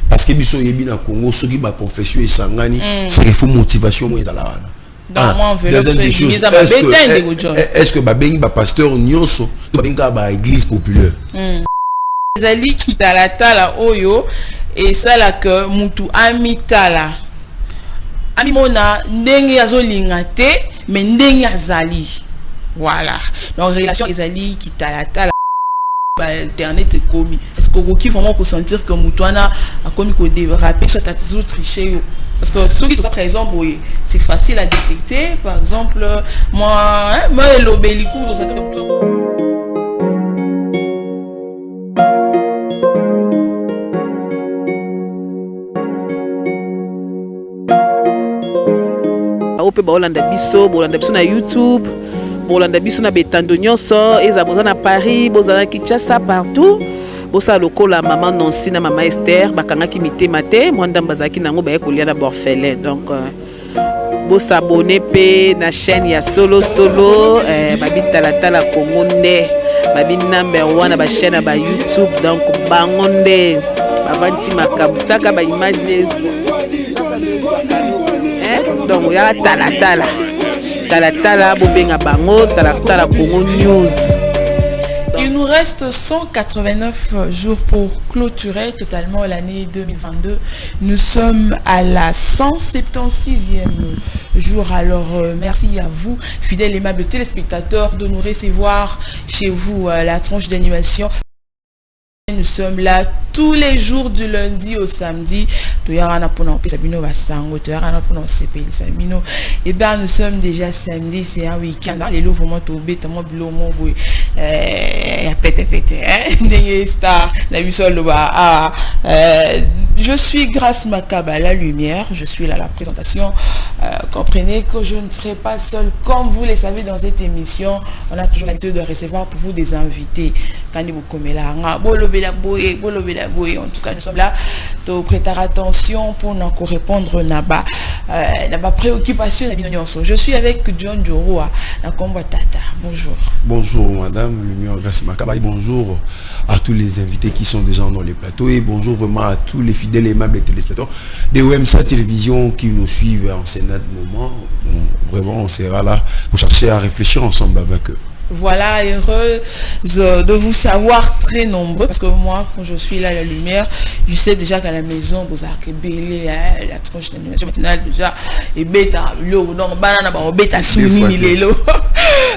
parce que biso yebi na Congo soki ba confession et sangani c'est il faut motivation mo ezala wana. Est-ce que ba bengi ba pasteur nyonso ba benga ba église populaire ezali kitala oyo et ça là que mutu amitala amimona ndenge azolinga te mais ndenge azali voilà donc relation ezali kitala internet est commis. Est-ce que vous vraiment pour sentir que Moutouana a commis qu'au déraper soit à tes autres tricher parce que ceux qui sont par exemple c'est facile à détecter par exemple moi l'obélico dans cette comme toi. Ope ba Olanda biso na YouTube. Bolanda biso na betando nyonso eza bozana Paris bozana Kinshasa partout bosa lokola maman Nancy na maman Esther bakangaki mitema te mwanda mbazaki nango baye kolia na orphelin donc bosa abonné pe na chaîne ya solo babi tala Congo nde babi number 1 na ba chaîne ba YouTube donc bango nde bavanti makabutaka ba image donc ya tala Il nous reste 189 jours pour clôturer totalement l'année 2022. Nous sommes à la 176e jour. Alors merci à vous, fidèles et aimables téléspectateurs, de nous recevoir chez vous la tranche d'animation. Nous sommes là tous les jours du lundi au samedi. Et bien nous sommes déjà samedi, c'est un week-end. Les lots vraiment tombés, tellement blomon, je suis Grâce Makaba, la lumière. Je suis là à la présentation. Comprenez que je ne serai pas seul, comme vous le savez dans cette émission. On a toujours l'habitude de recevoir pour vous des invités. En tout cas, nous sommes là pour prêter attention pour nous répondre à ma préoccupation. Je suis avec John Joroa, la combat Tata. Bonjour. Bonjour madame Lumière Grâce Makaba. Bonjour à tous les invités qui sont déjà dans les plateaux et bonjour vraiment à tous les fidèles et aimables téléspectateurs de OMSA Télévision qui nous suivent en ce moment. Vraiment, on sera là pour chercher à réfléchir ensemble avec eux. Voilà, heureuse de vous savoir très nombreux parce que moi, quand je suis là à la lumière, je sais déjà qu'à la maison, vous avez belé la tranche d'animation matinale déjà et bêta l'eau donc banana bêta soumis les lots.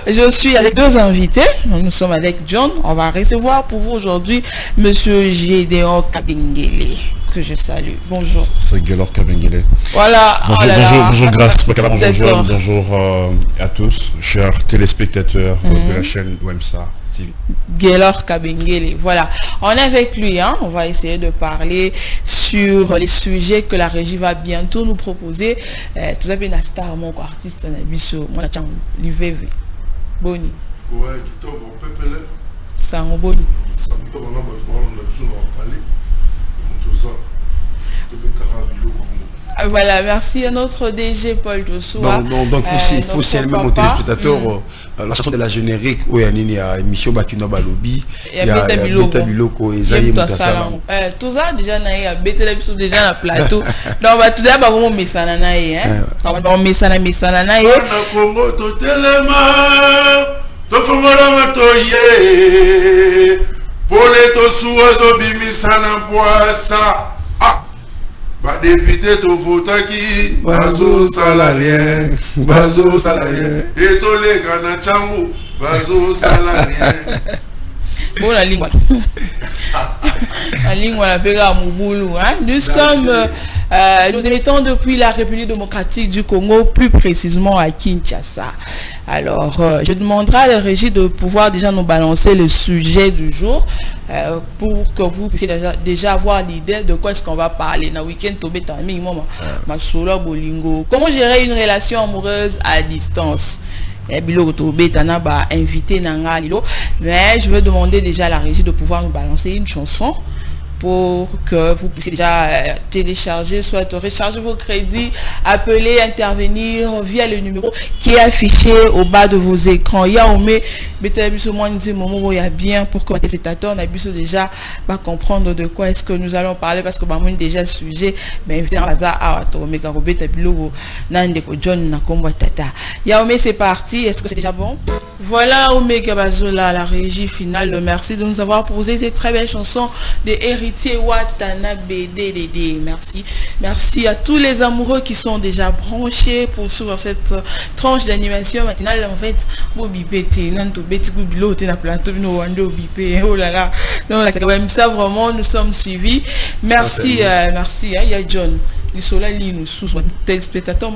Je suis avec deux invités. Nous sommes avec John. On va recevoir pour vous aujourd'hui Monsieur Gédéon Kabengele, que je salue. Bonjour. C'est Gaylor Kabengele. Voilà. Bonjour Grâce Makaba, bonjour John, bonjour à tous, chers téléspectateurs de la chaîne OMSA TV. Gaylor Kabengele, voilà. On est avec lui, hein. On va essayer de parler sur les sujets que la régie va bientôt nous proposer. Tout ça, bien la star, mon artiste, mon l'IVV. Boni. Ouais, qui tombe au peuple. Ça en boni. Ça me tombe en bas, on a besoin d'en parler. Tout ça. Voilà, merci à notre DG Paul Joshua. Donc il faut saluer mon téléspectateur la chanson de la générique où il y a émission Bakuna Balobi, il y a Beta Biloko et Zaye Moutassalam. Tout ça déjà il y a Beta Biloko déjà dans le plateau. Donc tout ça va vraiment messana naé hein. On va messana naé. On Congo to telema to fongola matoye pole to suazo bimisana poisa. Député to votaki bazo salarien et to les gana chambu bazo salarien. Bon la ligne la pega mubulu hein. Nous sommes nous émettons depuis la République démocratique du Congo, plus précisément à Kinshasa. Alors, je demanderai à la régie de pouvoir déjà nous balancer le sujet du jour pour que vous puissiez déjà avoir l'idée de quoi est-ce qu'on va parler. Dans le week-end, comment gérer une relation amoureuse à distance? Mais je veux demander déjà à la régie de pouvoir nous balancer une chanson pour que vous puissiez déjà télécharger, soit recharger vos crédits, appeler, intervenir via le numéro qui est affiché au bas de vos écrans. Il y a au moins moment il y a bien pour que les spectateurs puissent déjà comprendre de quoi est-ce que nous allons parler, parce que déjà le sujet, mais évidemment c'est parti. Est-ce que c'est déjà bon? Voilà Omega Bazola, la régie finale. Merci de nous avoir posé ces très belles chansons des héritiers Watanabe DDD. Merci à tous les amoureux qui sont déjà branchés pour suivre cette tranche d'animation matinale. En fait, oh là là, non, c'est quand même ça, vraiment nous sommes suivis. Merci, merci. Il y a John, nous sommes là, nous sommes téléspectateurs,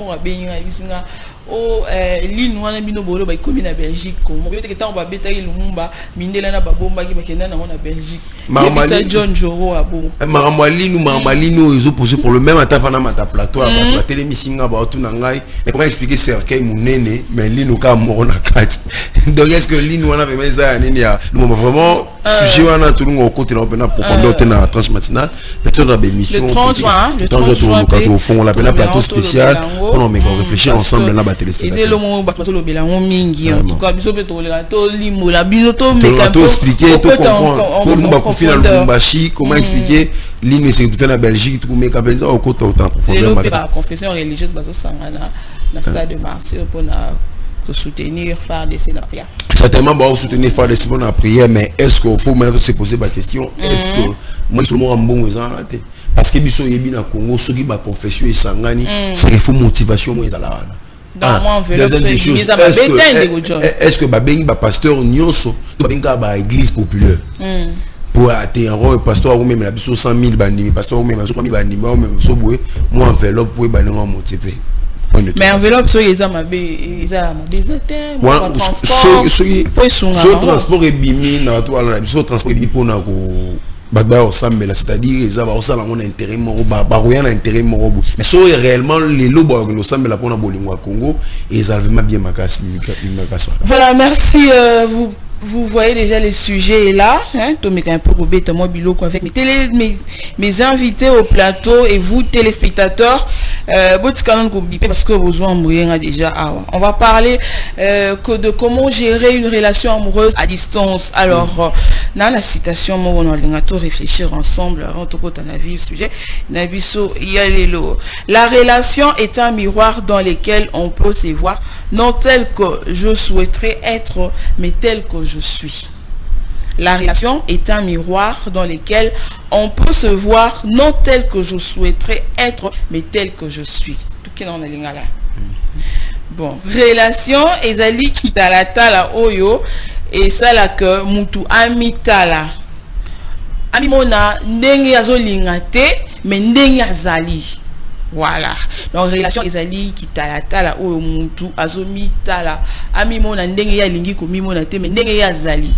oh ligne wana bino bolo ba ikomi na Belgique ko mo yote ketango ba beta ki lumumba mindela na ba bomba ki bakenda na na Belgique ça John Joro abo maramali nous maramali ils ont posé pour le même atafana mata plateau la télé missinga ba tout na ngai mais comment expliquer cercueil munene mais ligne ka mo na kati donc est-ce que ligne wana vraiment ça nini ya vraiment sujet wana tout le côté là on a profondeur na tranche matinale peut-être dans l'émission le 30 juin au fond on l'appelle un plateau spécial on met réfléchir ensemble là. Et c'est le moment où le bilan mingi en tout cas biso peut to limo la bino to expliquer to comprendre pour finir le Mbashi comment expliquer l'île c'est fait en Belgique tout mais capable ça au côté autant profondeur la confession religieuse bazo sangana na stade de Marseille pour soutenir faire des scénarios. Certainement bah soutenir faire des scénarios en prière, mais est-ce qu'il faut maintenant se poser la question est-ce que moi je me bon parce que biso yebi na Congo ceux qui ba confession et sangani c'est il faut motivation moi ezala est-ce que babengi ba pasteur nyonso babenga ba église populaire pour atteindre un pasteur ou même la biso 100,000 banimi pasteur ou même 3,000 banimi ou même so boye moi enveloppe pour banima motiver mais enveloppe so yeza mabe transport transport et bimi na to ala biso transport bimi pour na ko bagba ensemble c'est-à-dire ils avaient ça mon intérêt moro ba rien intérêt moro mais so réellement les lobo ensemble là pour na bolingo Congo et ils avaient bien makasi. Voilà, merci vous voyez déjà les sujets là, hein, avec mes invités au plateau et vous téléspectateurs, parce que besoin déjà. On va parler de comment gérer une relation amoureuse à distance. Alors, dans la citation, on va réfléchir ensemble. Sujet. La relation est un miroir dans lequel on peut se voir, non tel que je souhaiterais être, mais tel que je suis. La relation est un miroir dans lequel on peut se voir non tel que je souhaiterais être, mais tel que je suis. Bon, relation ezali kitalatala oyo et ça là que mutu amitala. Amimona ndenge azolingate mais ndenge azali. Voilà. Donc relation ezali kitalatala oyo mutu azomitala. Amimona ndenge ya lingi ko mimona te mais ndenge ya azali.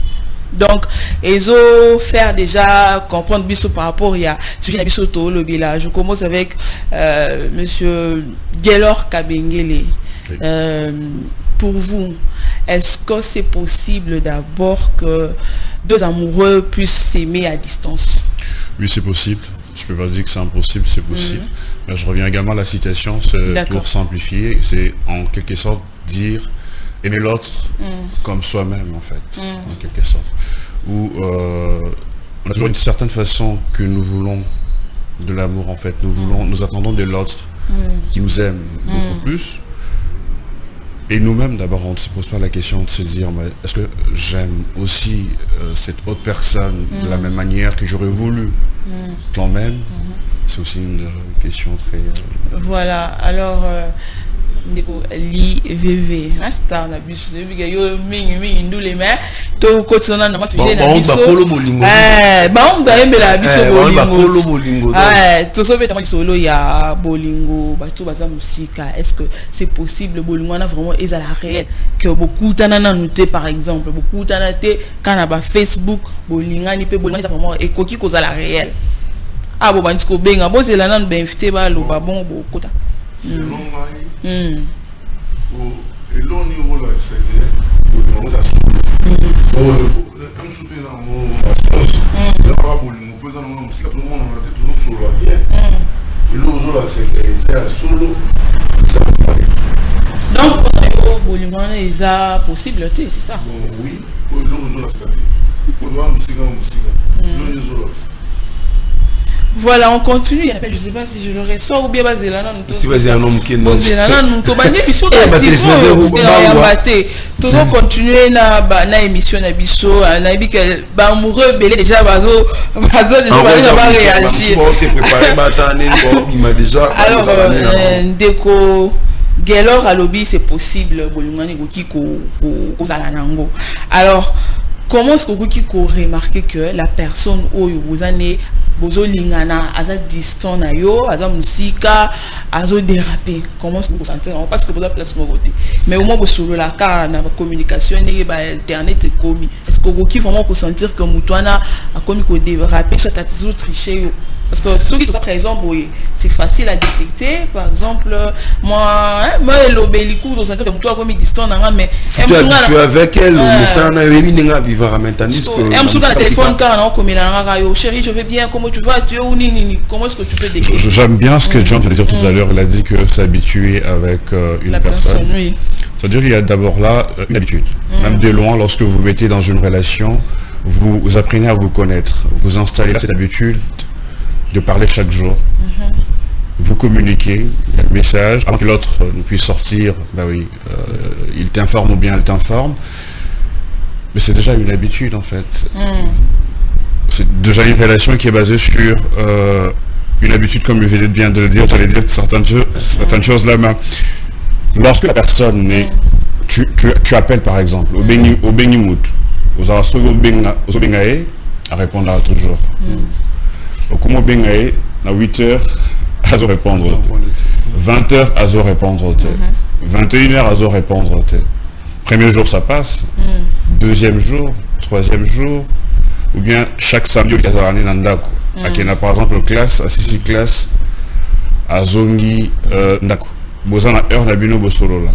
Donc ezo faire déjà comprendre biso par rapport à ce qui biso to lobi là. Je commence avec monsieur Gelor Kabengele. Pour vous, est-ce que c'est possible d'abord que deux amoureux puissent s'aimer à distance? Oui, c'est possible. Je peux pas dire que c'est impossible, c'est possible. Mais je reviens également à la citation, c'est pour simplifier, c'est en quelque sorte dire aimer l'autre comme soi-même en fait, en quelque sorte. Où on a toujours une certaine façon que nous voulons de l'amour en fait, nous attendons de l'autre qui nous aime beaucoup plus. Et nous-mêmes, d'abord, on ne se pose pas la question de se dire, est-ce que j'aime aussi cette autre personne de la même manière que j'aurais voulu qu'on m'aime? C'est aussi une question très... Voilà, alors... l'IVV, star na biso yo mingi ndule mais to kotsona na sujet na biso bolingo to so beta solo ya bolingo batu baza musika. Est-ce que c'est possible bolingo na vraiment ezala réel que beaucoup tana na noté par exemple beaucoup tana te kana ba Facebook bolinga ni pe bolinga vraiment ekoki kozala réel bo bandiko benga bo zela na ben invité ba lo ba bon bo kota. Selon moi, et l'on y roule à l'extérieur, on a soupé. Comme soupé dans mon passage, il n'y a pas de peut ça nous musique tout le monde on a toujours solo bien et l'autre là c'est un solo ça donc bolingo eza possible c'est ça oui l'autre là c'est ça on doit musique l'autre là voilà, on continue. Je ne sais pas si je le ressors ou bien basé là. Si vous êtes un homme qui est non. Tous on continue na émission na biso na bi que ba amoureux belé déjà bazo déjà va réagir. On s'est préparé batané il m'a déjà. Alors Ndeko Gelor à lobby c'est possible bolingani goki ko zala nango. Alors comment est-ce que vous pouvez remarquer que la personne où vous avez bozo lingana aza distant na yo aza musika azo déraper comment est-ce que vous sentez parce que vous avez place côté mais au moins vous solo la car na communication et ba internet est commis est-ce que vous qui vraiment vous sentir que mutuana a commis ko déraper soit à toujours tricher parce que ceux qui sont par exemple c'est facile à détecter par exemple moi l'obélico vous sentez que mutuana commis distant na mais tu es avec elle mais ça na yemi ninga vivre maintenant que téléphone car na commis na yo chérie je vais bien comment tu vas tu es où nini comment est-ce que tu peux décrire j'aime bien ce que John vient de dire tout à l'heure il a dit que s'habituer avec une personne oui. C'est-à-dire qu'il y a d'abord là une habitude même de loin lorsque vous vous mettez dans une relation vous apprenez à vous connaître vous installez là cette habitude de parler chaque jour vous communiquez il y a le message avant que l'autre ne puisse sortir bah oui il t'informe ou bien elle t'informe mais c'est déjà une habitude en fait c'est déjà une relation qui est basée sur une habitude comme je viens bien de le dire j'allais dire certaines choses là mais lorsque la personne est tu appelles par exemple au Benimout aux Arasogo au Bengae à répondre toujours au Komo Bengae à 8h à se répondre 20h à se répondre 21h à se répondre premier jour ça passe deuxième jour troisième jour ou bien chaque samedi au Kazarani Nandako qui a par exemple classe à Sisi classe à Zongi Ndako Bozana heure Nabino Bosolo là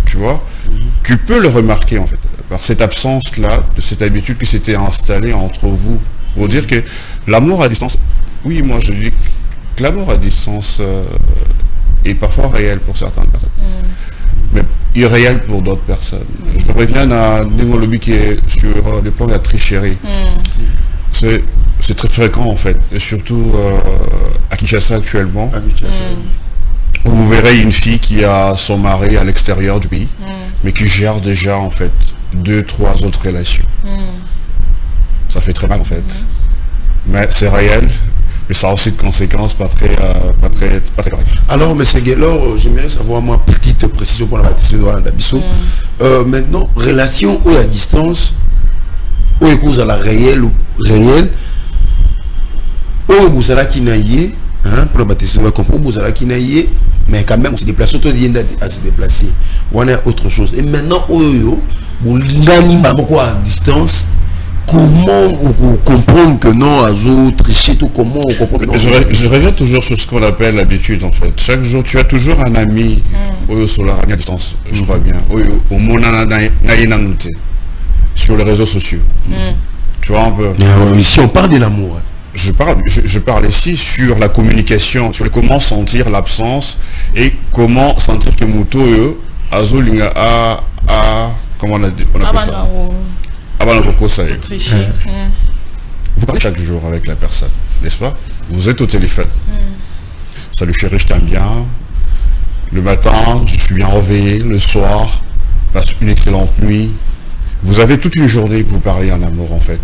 tu vois tu peux le remarquer en fait par cette absence là de cette habitude qui s'était installée entre vous pour dire que l'amour à distance oui moi je dis que l'amour à distance est parfois réel pour certaines personnes mais irréel pour d'autres personnes. Je reviens à Ningolobi qui est sur le plan de la tricherie. C'est très fréquent en fait, et surtout à Kinshasa actuellement. Vous verrez une fille qui a son mari à l'extérieur du pays, mais qui gère déjà en fait 2-3 autres relations. Ça fait très mal en fait. Mais c'est réel. Mais ça a aussi de conséquences pas très correctes. Alors, M. Gelor, j'aimerais savoir ma petite précision pour la bâtisse de l'Andabiso. Maintenant, relation ou à distance, ou écoute à la réelle, ou vous allez qui naïe, pour la bâtisse de comprendre, vous allez qui naïe, mais quand même, on se déplace, autant à se déplacer. On a autre chose. Et maintenant, vous gagnez à distance. Comment vous comprenez que non, Azo, tricher, tout comment on comprend que non. Je reviens toujours sur ce qu'on appelle l'habitude en fait. Chaque jour, tu as toujours un ami sur la à distance, je crois bien. Au monde sur les réseaux sociaux. Tu vois un peu. Ici, on parle de l'amour. Je parle ici sur la communication, sur comment sentir l'absence et comment sentir que Muto Azo Linga a comment on appelle ça. Vous parlez chaque jour avec la personne, n'est-ce pas? Vous êtes au téléphone. Salut chérie, je t'aime bien. Le matin, je suis bien réveillé. Le soir, passe une excellente nuit. Vous avez toute une journée que vous parlez en amour en fait.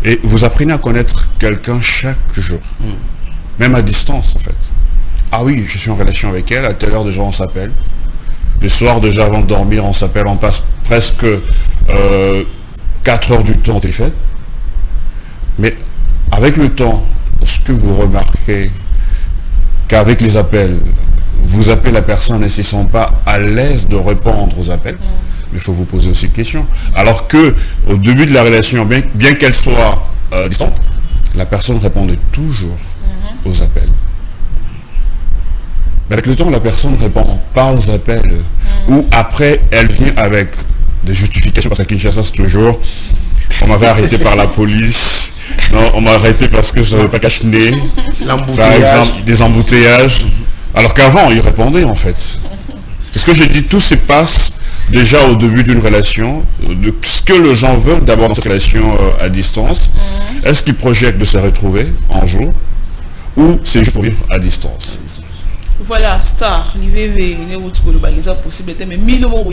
Et vous apprenez à connaître quelqu'un chaque jour. Même à distance en fait. Ah oui, je suis en relation avec elle, à telle heure déjà on s'appelle. Le soir déjà avant de dormir on s'appelle, on passe presque 4 heures du temps au téléphone. Mais avec le temps, ce que vous remarquez qu'avec les appels, vous appelez la personne et ne se sent pas à l'aise de répondre aux appels, mais il faut vous poser aussi une question. Alors que au début de la relation, bien qu'elle soit distante, la personne répondait toujours aux appels. Mais avec le temps, la personne ne répond pas aux appels. Ou après, elle vient avec des justifications, parce qu'à Kinshasa, c'est toujours On m'avait arrêté par la police. Non, on m'a arrêté parce que je n'avais pas caché. Par exemple, des embouteillages. Alors qu'avant, ils répondaient en fait. C'est ce que j'ai dit, tout se passe déjà au début d'une relation, de ce que les gens veulent d'abord dans cette relation à distance. Est-ce qu'ils projettent de se retrouver un jour ou c'est juste pour vivre à distance? Voilà, star, l'IVV, c'est possible, mais mille mots,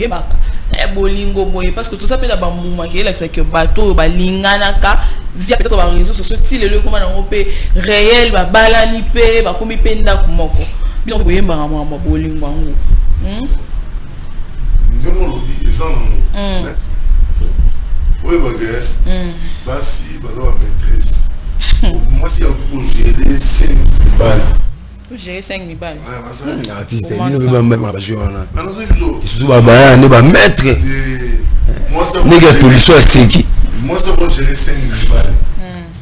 bolingo boy, parce que tout ça peut être un qui est que bateau, balinganaka, via peut-être les réseaux sociaux, le comment on peut réel, balanipe, comme penda kumoko. Bien, vous voyez, bolingo. Non, ils en ont. Oui, bah, si, bah, maîtrise. Moi, si on peut gérer 5 balles. Faut gérer 5 000 balles. Artiste, il ne veut pas mettre ma joie. Et surtout, il va mettre. Moi, ça va gérer 5 000 balles.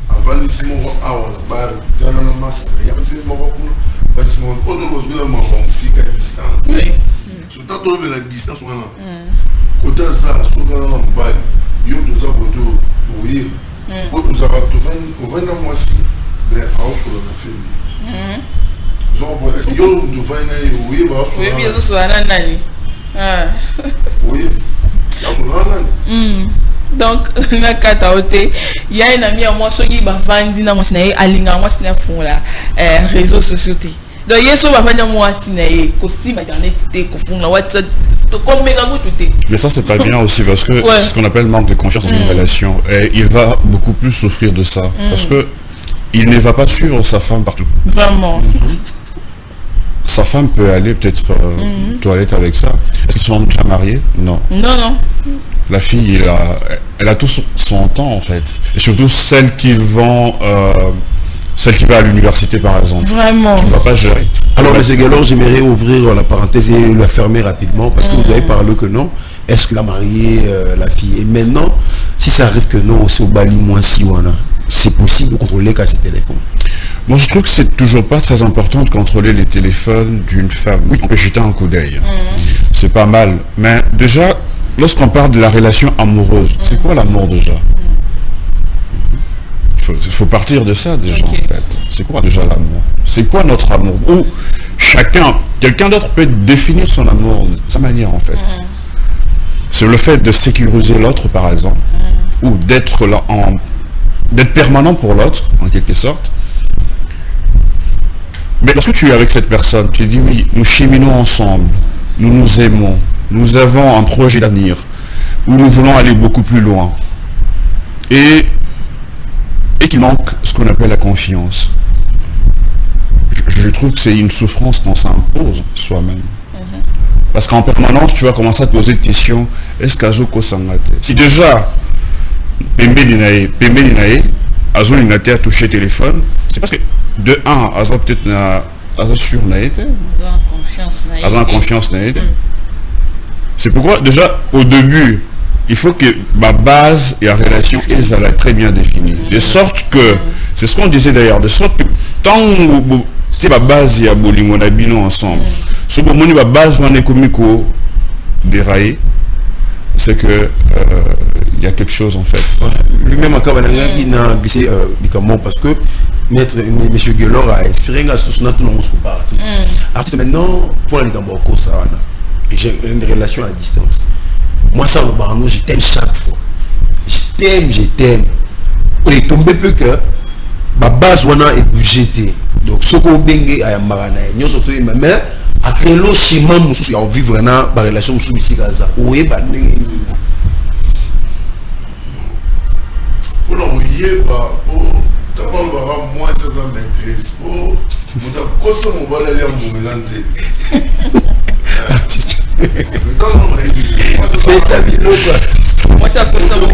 Avant, ici, on va avoir la barre. Dans la masse, il y a pas de moment pour le bâtiment. Autre chose, on va aussi à distance. Surtout, on va la distance. Côté ça, sur le balle, il y a tout ça pour tout. Oui. Autre ça va tout faire. On va dans moi aussi. Mais en sur la famille. Est-ce qu'il y a de faire oui, bah, oui, bien sûr, oui, donc, na kataote, il y a un ami à moi qui va vendre dans moi sinaï, alinga moi sinaï font la réseaux sociaux. Donc, il y a ce vendre moi sinaï, aussi internet, qu'on la WhatsApp, comme méga tout. Mais ça, c'est pas bien aussi parce que c'est ce qu'on appelle manque de confiance dans une relation. Et il va beaucoup plus souffrir de ça parce que il ne va pas suivre sa femme partout. Vraiment. Sa femme peut aller peut-être toilette avec ça. Est-ce qu'ils sont déjà mariés? Non. Non, non. La fille, elle a tout son temps en fait. Et surtout celle qui vont, celle qui va à l'université par exemple. Vraiment. Tu ne vas pas gérer. Alors, M. Galor, j'aimerais ouvrir la parenthèse et la fermer rapidement parce que vous avez parlé que non. Est-ce que la mariée, la fille? Et maintenant, si ça arrive que non, aussi au Bali, moins si on a, c'est possible de contrôler qu'à ses téléphones? Moi, je trouve que c'est toujours pas très important de contrôler les téléphones d'une femme. Oui, on peut jeter un coup d'œil. C'est pas mal. Mais déjà, lorsqu'on parle de la relation amoureuse, c'est quoi l'amour déjà? Il faut partir de ça déjà en fait. C'est quoi déjà l'amour? C'est quoi notre amour? Ou quelqu'un d'autre peut définir son amour de sa manière en fait. C'est le fait de sécuriser l'autre par exemple, ou d'être là d'être permanent pour l'autre en quelque sorte. Mais lorsque tu es avec cette personne, tu dis oui, nous cheminons ensemble, nous nous aimons, nous avons un projet d'avenir, où nous voulons aller beaucoup plus loin. Et qu'il manque ce qu'on appelle la confiance. Je trouve que c'est une souffrance qu'on s'impose soi-même. Parce qu'en permanence, tu vas commencer à te poser des questions. Est-ce qu'Azoko Sangate? Si déjà, Pembe Dinae, Azo Linate a touché le téléphone, c'est parce que de 1, Azo peut-être n'a sur Naïté. Azo confiance Naïté. C'est pourquoi, déjà, au début, il faut que ma base et la relation est très bien définie. De sorte que, c'est ce qu'on disait d'ailleurs, de sorte que tant que ma base et Bolingo Nabino ensemble, ce que ma base va n'écomico dérailler, c'est que il y a quelque chose en fait. Lui-même, il n'a glissé parce que Maître M. Gelor a exprimé à ce notre nom sous parti. Artiste maintenant, pour aller dans Boko Sarana, j'ai une relation à distance. Moi, ça, le barano, je t'aime chaque fois. Je t'aime. Et tombé peu que ma base est bougée. Donc, ce qu'on bengue à Yamarana, nous sommes mais à créer le chemin, nous sommes vivre dans la relation sous ici Gaza. Oui, bah, pour l'envoyer, moi, ça m'intéresse. Oh, je artiste. Moi, ça cause ça mon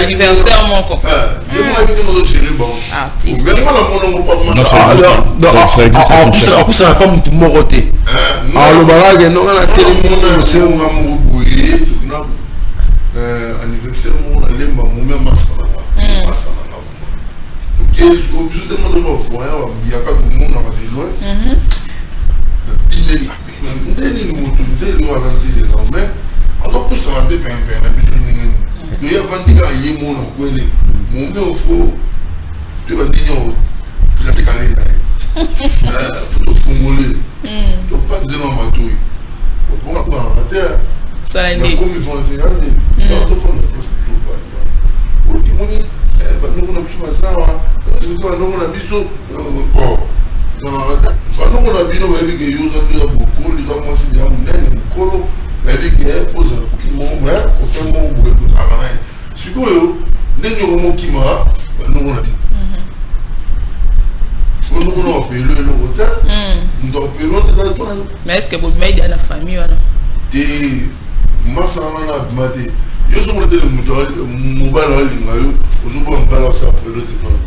Anniversaire mon con. En plus, ça n'a pas mon côté. Alors, le non, on a anniversaire, on a les mamans, même à ça. Donc, je demande de voir, il n'y a pas de monde à la loin. Il y a alors pour ça on a des pains il y a vendu à Yémon au Gwele mon mère au faux tu vas dire tu l'as sécalé là faut te foumoler donc pas dire non matouille pour la terre ça comme ils font les sénats dans le fond presque tout pour dire nous on a besoin de ça c'est que nous on a besoin non on a besoin de que yo za beaucoup les gens moi c'est bien mon avec il faut ça mon mère quand mon boule si quoi les gens qui m'a nous on a dit on a payé le hôtel on a payé l'hôtel mais est-ce que vous m'aidez à la famille là des massa na mate yo so mo tele mobile lingayo ozuba mbala ça le téléphone.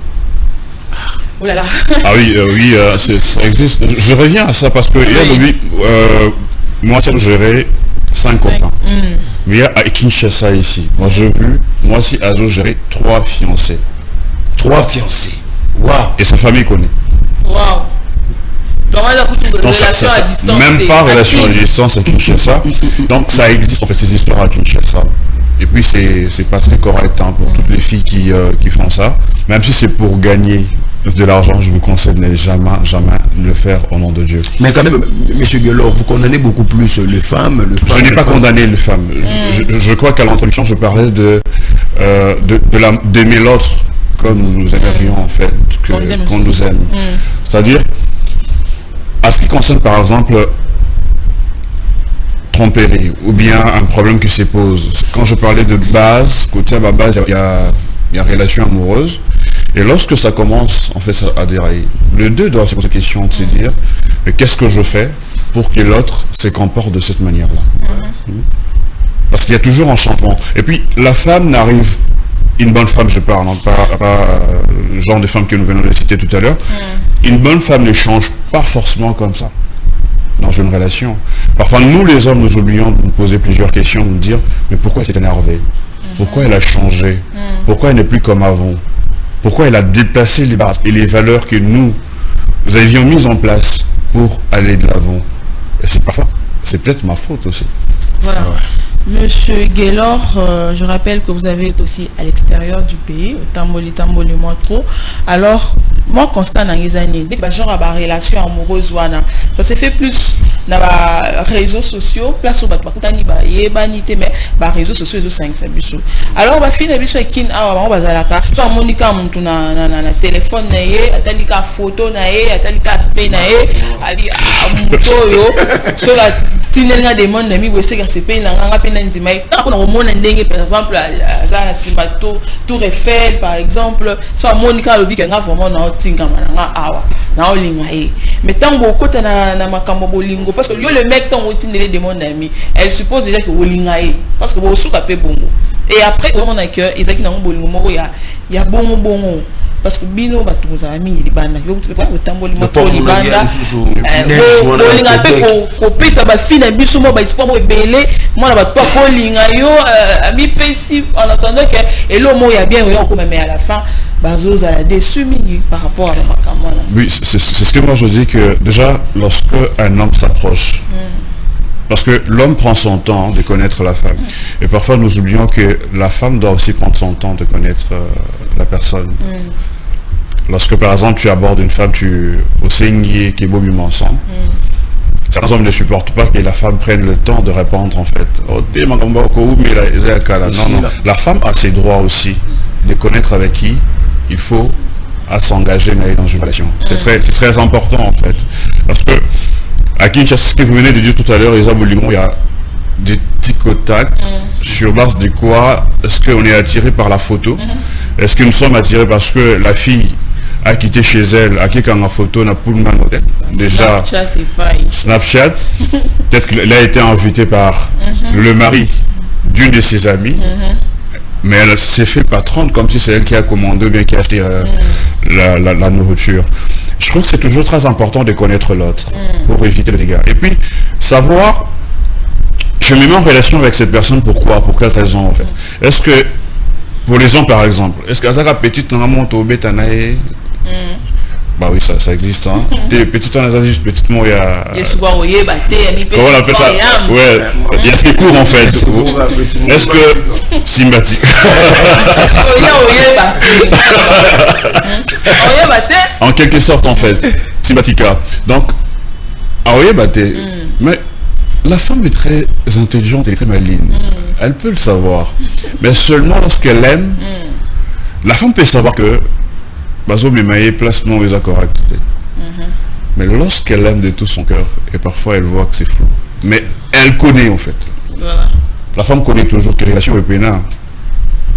Oh là là. Ah oui, ça existe. Je reviens à ça parce que moi, j'ai géré 5 copains. Mais il y a à Kinshasa ici. Moi, j'ai vu, moi aussi, Azo gérer 3 fiancés. 3 fiancés. Waouh. Et sa famille connaît. Waouh. Donc, relation à distance. Même pas relation à distance à Kinshasa. Donc, ça existe en fait ces histoires à Kinshasa. Et puis, c'est pas très correct pour toutes les filles qui font ça. Même si c'est pour gagner de l'argent, je vous conseille de jamais le faire au nom de Dieu. Mais quand même, M. Guelor, vous condamnez beaucoup plus les femmes. Je n'ai pas condamné les femmes. Je crois qu'à l'introduction, je parlais d'aimer l'autre comme nous aimerions en fait, qu'on nous aime. C'est-à-dire, à ce qui concerne par exemple tromperie ou bien un problème qui se pose. Quand je parlais de base, côté à ma base, il y a relation amoureuse. Et lorsque ça commence en fait à dérailler, le deux doit se poser la question de se dire mais qu'est-ce que je fais pour que l'autre se comporte de cette manière-là. Parce qu'il y a toujours un changement. Et puis la femme n'arrive, une bonne femme je parle, non, pas le genre de femme que nous venons de citer tout à l'heure, une bonne femme ne change pas forcément comme ça dans une relation. Parfois nous les hommes nous oublions de nous poser plusieurs questions, de nous dire mais pourquoi elle s'est énervée, pourquoi elle a changé, pourquoi elle n'est plus comme avant. Pourquoi elle a déplacé les bases et les valeurs que nous avions mises en place pour aller de l'avant. Et c'est parfois, c'est peut-être ma faute aussi. Voilà. Monsieur Guelor, je rappelle que vous avez aussi à l'extérieur du pays, au Tamboli moins trop. Alors, moi, constat dans les années, genre à relation amoureuse, ça s'est fait plus dans les réseaux sociaux, place où mais réseaux sociaux, ils ont 5 alors, on va finir avec qui on va zalaka, soit Monica montu na téléphone na ye, atalika photo na ye, atalika aspect na ye, ali amutoyo, sur la tinelna des mondes na mi wese ka sepe na nganga pe na ndimai. Quand on remonte ndenge par exemple à ça na Simato, Tour Eiffel par exemple, soit Monica lobi ka nga vraiment na otinga na awa, na olinga ye. Mais tant beaucoup na makambo bolingo parce que le mec tant otindele des mondes ami, elle suppose déjà que olinga ye parce que bo suka pe bongo. Et après, on a que ils ont il y a bon parce que bino va tous amis les bandes yo tu peux pas tamboli moto les bandes bolinga pe ko pesa ba fina biso mo ba espoir mo belé moi na ba pas bolinga yo ami pesi en attendant que et le mot il y a bien on comme mais à la fin bazo za la déçu mini par rapport à la makamona. Oui, c'est ce que moi je dis que déjà lorsque un homme s'approche parce que l'homme prend son temps de connaître la femme. Et parfois, nous oublions que la femme doit aussi prendre son temps de connaître la personne. Lorsque, par exemple, tu abordes une femme, au saigné qui est beau ensemble, certains hommes ne supportent pas que la femme prenne le temps de répondre, en fait. Non. La femme a ses droits aussi de connaître avec qui il faut à s'engager dans une relation. C'est très important, en fait. Parce que à Kinshasa, ce que vous venez de dire tout à l'heure, il y a des tic au tac sur base de quoi est-ce qu'on est attiré par la photo, est-ce que nous sommes attirés parce que la fille a quitté chez elle, a quitté en photo, n'a pas déjà Snapchat, peut-être qu'elle a été invitée par le mari d'une de ses amies, mais elle s'est fait patronne comme si c'est elle qui a commandé ou bien qui a acheté la nourriture. Je trouve que c'est toujours très important de connaître l'autre pour éviter les dégâts. Et puis, savoir, je me mets en relation avec cette personne, pourquoi, pour quelle raison en fait. Est-ce que, pour les hommes par exemple, est-ce que Azaka petite on monte au bétanae? Bah oui, ça existe. Hein. Des petites on a juste petite mots, il y a... Comment on appelle ça? Ouais, il y a ces cours en fait. Est-ce que... Sympathique. En quelque sorte en fait. Sympathica. Donc, mais la femme est très intelligente et très maligne. Elle peut le savoir. Mais seulement lorsqu'elle aime, la femme peut savoir que Bazo Memaye place non les correct. Mais lorsqu'elle aime de tout son cœur, et parfois elle voit que c'est flou, mais elle connaît en fait. Voilà. La femme connaît toujours que les relations pénales.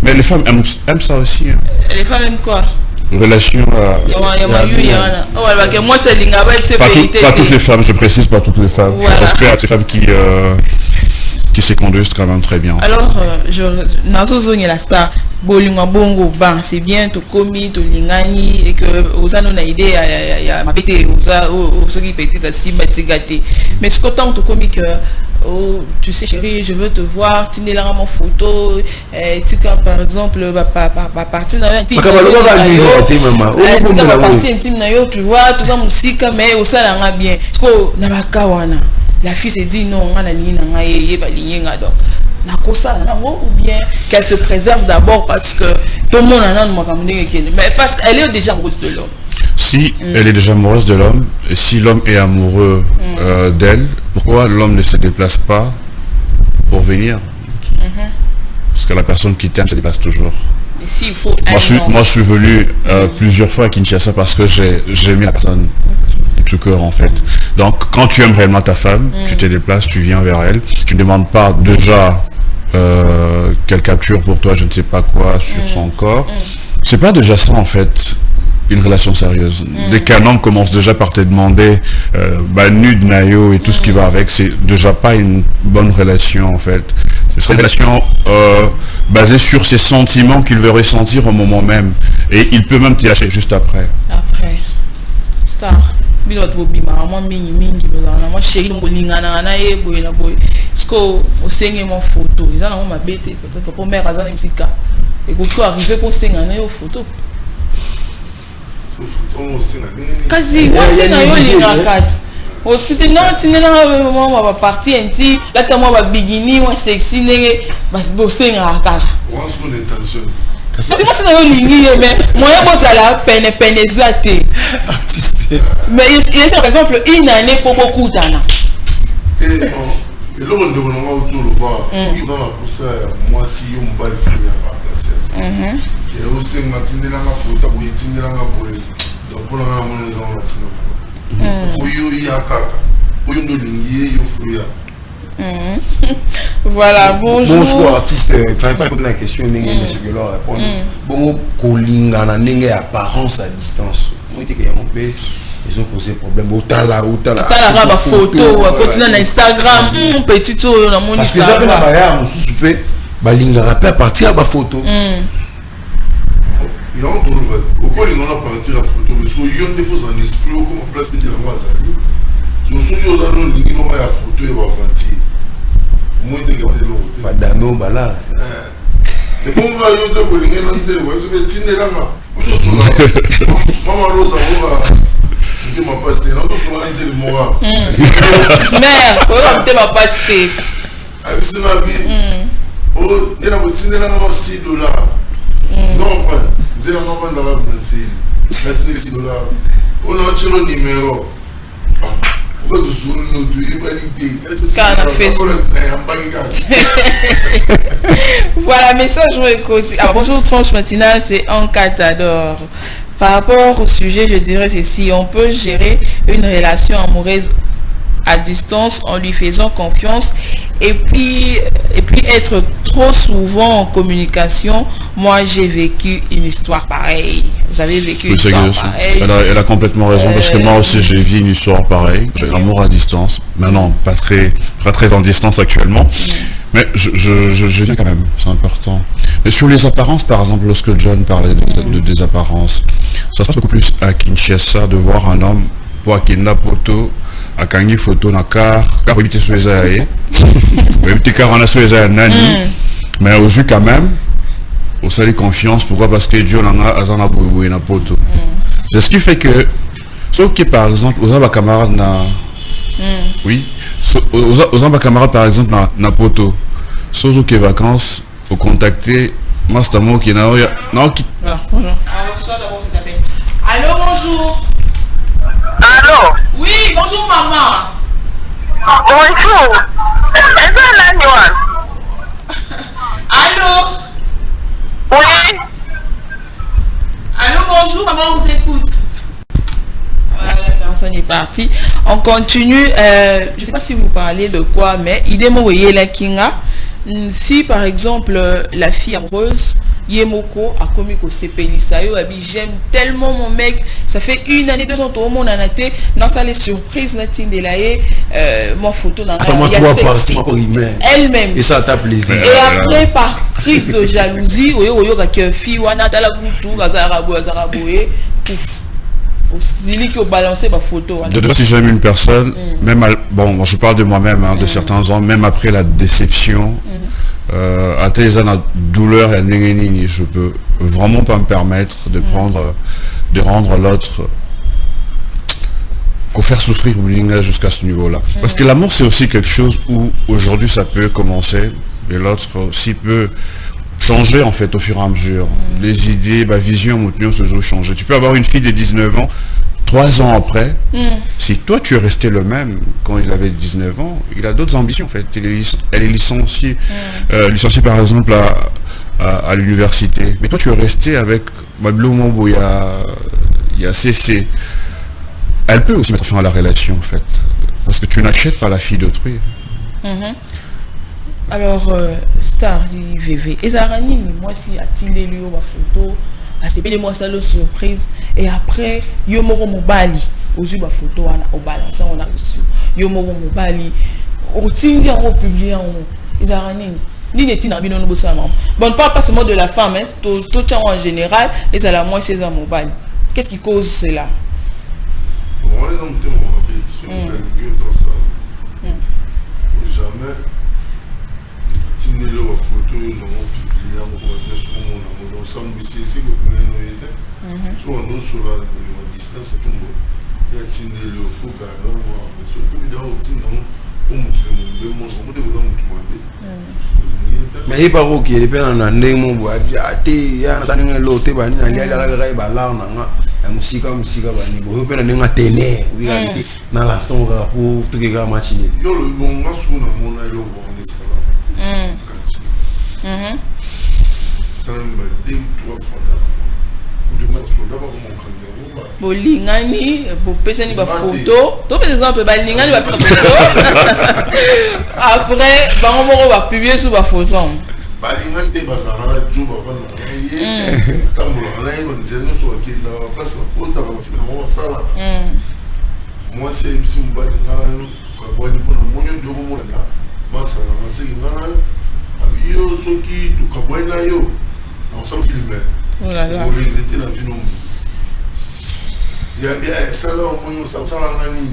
Mais les femmes aiment ça aussi. Hein. Les femmes aiment quoi? Relation pas toutes les femmes, je précise, pas toutes les femmes. Voilà. Respect à ces femmes qui se conduisent quand même très bien. Alors, la star, c'est bien, tu commis, tu lingani, et que vous avez une idée, il y a ma bête, vous avez petite sympathique. Mais ce qu'autant tu commis que, oh, tu sais chérie, je veux te voir, tu n'es là mon photo, tu par exemple, partie dans un petit intime, tu vois, tout ça, musique, mais au sein là, bien. La fille s'est dit non, ou bien qu'elle se préserve d'abord parce que tout le monde mais parce qu'elle est déjà amoureuse de l'homme. Si elle est déjà amoureuse de l'homme, et si l'homme est amoureux d'elle, pourquoi l'homme ne se déplace pas pour venir? Parce que la personne qui t'aime se déplace toujours. Et s'il faut moi je suis venu plusieurs fois à Kinshasa parce que j'ai aimé la personne tout cœur en fait. Donc quand tu aimes réellement ta femme, tu te déplaces, tu viens vers elle, tu ne demandes pas déjà qu'elle capture pour toi je ne sais pas quoi sur son corps. C'est pas déjà ça en fait une relation sérieuse. Dès qu'un homme commence déjà par te demander nude, nayo et tout ce qui va avec, c'est déjà pas une bonne relation en fait. Ce serait une relation basée sur ses sentiments qu'il veut ressentir au moment même. Et il peut même t'y lâcher juste après. Après. Star. Moi chérie mon photo ils ont ma bête peut-être pour mère azana musique et pour arriver pour s'engager aux photos quasi moi c'est na yo lingakat o tite non tinena moi va partir enti là que moi va bikini moi sexy nenge bas bosenga akara what's mon intention? Si moi c'est na yo lingi mais moi boss à la peine zate artiste mais il y a par exemple une année pour beaucoup d'années et là on demande autour le bas qui dans la pousse moi si on va le faire à placer et aussi matinée là la photo pour étiner là pour donc pour la maman les gens là faut y a kaka pour y lingi yo fruya. Voilà, bonjour. Bonjour artiste, enfin pas la question mais je vais leur répondre. Bon kolinga na ndenge apparence à distance. Moi tu que on peut ils ont posé problème autant là la photo continuer na Instagram petit tout na mon Instagram parce que ça na baya on suspect balinga rappel à partir de photo il y a un tour au point il on a partir la photo mais so il y a des fois en esprit comme place petit la moi ça so yo dans le link on va la photo et va avancer moi de garder l'autre madame bala et comme va yo de bolinga dans le ouais je vais tiner là moi je suis là maman Rosa je ma passe là tout sur un tel moi mère on te ma passe avec ce ma vie oh il a tiner là $6 non pas dire non pas dans la danser maintenant $6 on a tiré le numéro voilà, message bonjour tranche matinale, c'est en Catador. Par rapport au sujet, je dirais ceci, on peut gérer une relation amoureuse à distance en lui faisant confiance et puis être trop souvent en communication. Moi j'ai vécu une histoire pareille. Vous avez vécu une histoire pareille. Elle a complètement raison parce que moi aussi j'ai vécu une histoire pareille. J'ai l'amour à distance. Maintenant pas très en distance actuellement. Mais je viens quand même, c'est important. Mais sur les apparences, par exemple, lorsque John parlait des apparences, ça se passe beaucoup plus à Kinshasa de voir un homme pour Akenda Poto, à Kangi Photo, na car il était sur les aïeux, petit car on a sur les aïeux, nani, mais aux yeux quand même, au salut confiance, pourquoi? Parce que John a Azana Bouboué na Poto. C'est ce qui fait que, sauf que par exemple, aux aba camarades na. Oui, aux aba camarades par exemple na Poto, sauf que vacances, au contacter, Mastamo qui est na non qui. Voilà, bonjour. Alors, soit d'abord cet appel. Allô, bonjour. Allô? Oui, bonjour maman. Bonjour. Est-ce que l'annual? Allô. Oui. Allô, bonjour, maman, on vous écoute. Voilà, la personne est partie. On continue. Je ne sais pas si vous parlez de quoi, mais il est moyen la kinga. Si par exemple la fille amoureuse Yemoko a commis au Sepelisayo, j'aime tellement mon mec, ça fait 1 année, 2 ans, tout le monde en a été, dans sa les surprises, mon photo dans elle-même. Et ça t'a plaisir. Et après, par crise de jalousie, fille, qui ont balancé ma photo. De si j'aime une personne, même bon, je parle de moi-même, de certains ans, même après la déception, à tel la douleur et je peux vraiment pas me permettre de rendre l'autre, qu'au faire souffrir jusqu'à ce niveau-là. Parce que l'amour c'est aussi quelque chose où aujourd'hui ça peut commencer et l'autre aussi peut changer en fait au fur et à mesure. Les idées, ma vision, se sont changées. Tu peux avoir une fille de 19 ans, 3 ans après, si toi tu es resté le même quand il avait 19 ans, il a d'autres ambitions en fait. Elle est licenciée, licenciée par exemple à l'université. Mais toi tu es resté avec Mablo Mombo, il y a CC. Elle peut aussi mettre fin à la relation en fait. Parce que tu n'achètes pas la fille d'autrui. Alors, Star VV, et Zarani, moi si a tilé lui ma photo, a c'est moi ça le surprise, et après, yo moro mobali, aux yeux ma photo, au balance, on a yo moro mobali, au tindi en publié en Zarani, ni n'est pas bien nous ça. Bon, on parle pas seulement de la femme, hein, tout en général, et ça la moi c'est un mobile. Qu'est-ce qui cause cela? On est dans le thème, jamais. Tinelo photo ils ont publié en sur mon ensemble ici c'est que nous sur on sur la distance tout il y a Tinelo faut garder mais surtout dans au Tinelo mais il pas OK il est dans un ndemo boadi ate ya na saninga lote bani na lia la ga ba la na musika bani bo pe na nga tene oui na la songa pour tout que ga match ni yo le bon nga suna mona yo bon ni ça ça me dit 3 fois bolingani bopesani ba photo to par exemple balingani ba photo après bango moko ba publier sur ba photo balingani te bazana juba bana tambola na yo nzeno so ki na place ko ta ba fina mo sala moi c'est si mbalingana ko boni pona monyo ndogo mo na masala masiki ngana yo soki to kabwena yo na so filmer. Oh là là. Pour regretter la vie non. Il y a ça là au moins ça la ngani.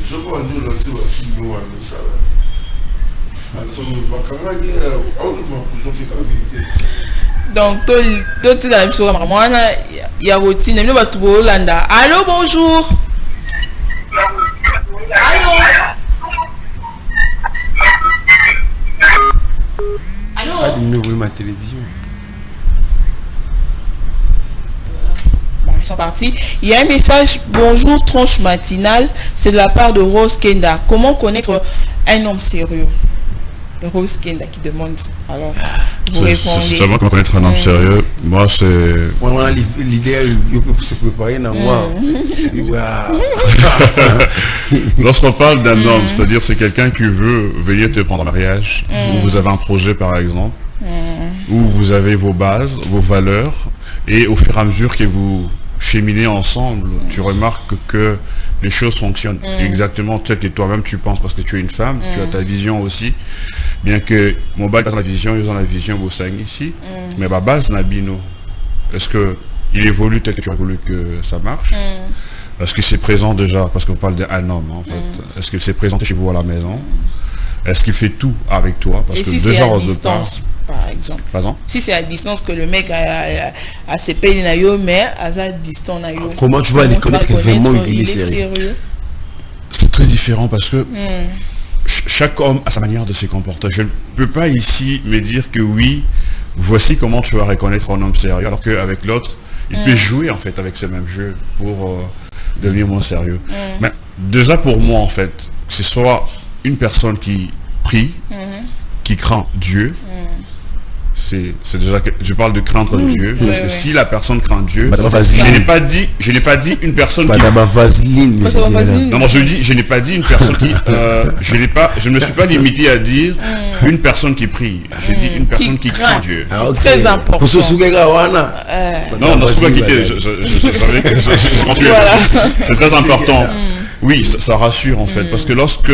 Je peux nous lancer la film ou un ça là. Alors ça nous va quand même autrement pour sauver la vérité. Donc tout la même chose maman il y a routine même pas tout Hollanda. Allô bonjour. Allô. Allô. Allô. Ma télévision. Ils sont partis. Il y a un message, bonjour tranche matinale, c'est de la part de Rose Kenda. Comment connaître un homme sérieux? Rose Kenda qui demande. Alors, vous répondez. C'est vraiment comment connaître un homme sérieux. Moi, c'est... Voilà l'idée, il peut se préparer dans moi. Lorsqu'on parle d'un homme, c'est-à-dire c'est quelqu'un qui veut veiller te prendre en mariage, où vous avez un projet par exemple, où vous avez vos bases, vos valeurs, et au fur et à mesure que vous cheminer ensemble, tu remarques que les choses fonctionnent exactement telles que toi-même tu penses, parce que tu es une femme, tu as ta vision aussi, bien que mon bas dans la vision, ils ont la vision au sein ici, mais ma base Nabino, est-ce que il évolue tel que tu as voulu que ça marche? Est-ce que c'est présent déjà, parce qu'on parle d'un homme en fait, est-ce que c'est présenté chez vous à la maison? Est-ce qu'il fait tout avec toi? Parce que si déjà on se distance, par exemple. Pardon? Si c'est à distance que le mec a ses pays mais à sa distance, comment tu vas reconnaître que vraiment il est sérieux? C'est très différent parce que chaque homme a sa manière de se comporter. Je ne peux pas ici me dire que oui, voici comment tu vas reconnaître un homme sérieux, alors qu'avec l'autre, il peut jouer en fait avec ce même jeu pour devenir moins sérieux. Mais déjà pour moi en fait, que ce soit une personne qui prie, qui craint Dieu, c'est déjà que je parle de craindre Dieu, parce que si la personne craint Dieu, je n'ai pas dit une personne qui non, je n'ai pas dit une personne qui je ne me suis pas limité à dire une personne qui prie, j'ai dit une personne qui craint Dieu. C'est très important. Pour ce non, non, c'est très important. Oui, ça rassure en fait, parce que lorsque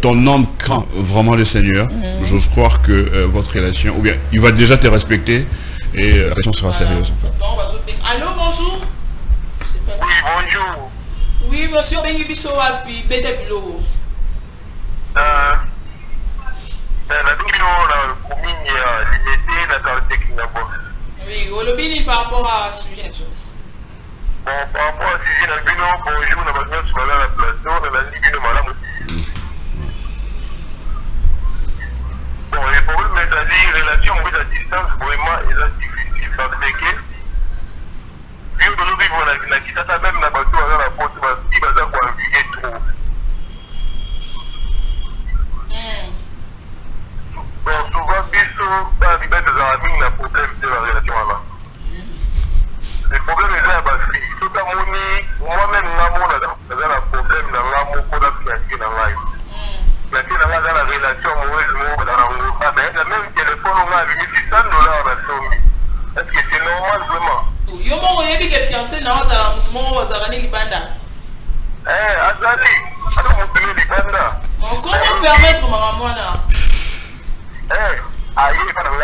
ton homme craint vraiment le Seigneur, j'ose croire que votre relation, ou bien il va déjà te respecter et la relation sera sérieuse en fait. Allô, bonjour. Oui, bonjour. Oui, monsieur Bengi Bissowapi, Betebilo. La Bingino, la commune, l'unité, la qualité qui n'a pas. Oui, Olobini par rapport à ce sujet. Bon, par rapport à ce sujet, la Bingino, bonjour, la Bingino, tu vas là à la plateau, la Bingino, madame. Bon, les problèmes, c'est-à-dire, relation avec la distance, vraiment, c'est difficile parce que, puis aujourd'hui, la Kitata même, la bateau, la porte, il va avoir envie trop. Bon, souvent, Bissot, pas arriver à des amis, il y a problème de la relation là. Le problème est là, parce que tout à mon moi-même, l'amour, là, c'est un problème dans l'amour qu'on a fiancé dans la life. La relation mauvaise, mais le même téléphone, on a allumé $600 à Somi. Est-ce que c'est normal vraiment? Yo, moi, je dis que fiancé, non, ça va aller Libanda. Azali, alors on peut Libanda. Comment permettre, maman, là? Aïe, pas dans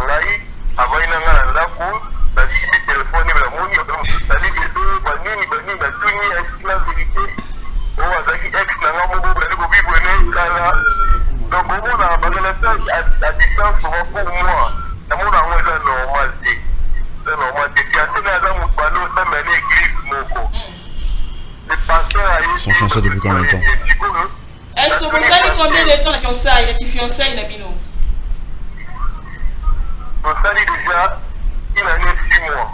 l'aïe, avant une angala d'affaires, la cible téléphone, la moni, la ligue de tout, la tuni, la vérité. On va dire que ex n'a pas beaucoup de vivre là. Donc, au moins, la relation à distance, pour moi, la monde a moins de normalité. C'est normal. C'est assez dans mon panneau, ça m'a l'église, mon Ils sont fiancés depuis combien de temps? Est-ce que vous savez combien de temps la fiançailles, la fiançailles, Nabino? On salue déjà une année 6 mois.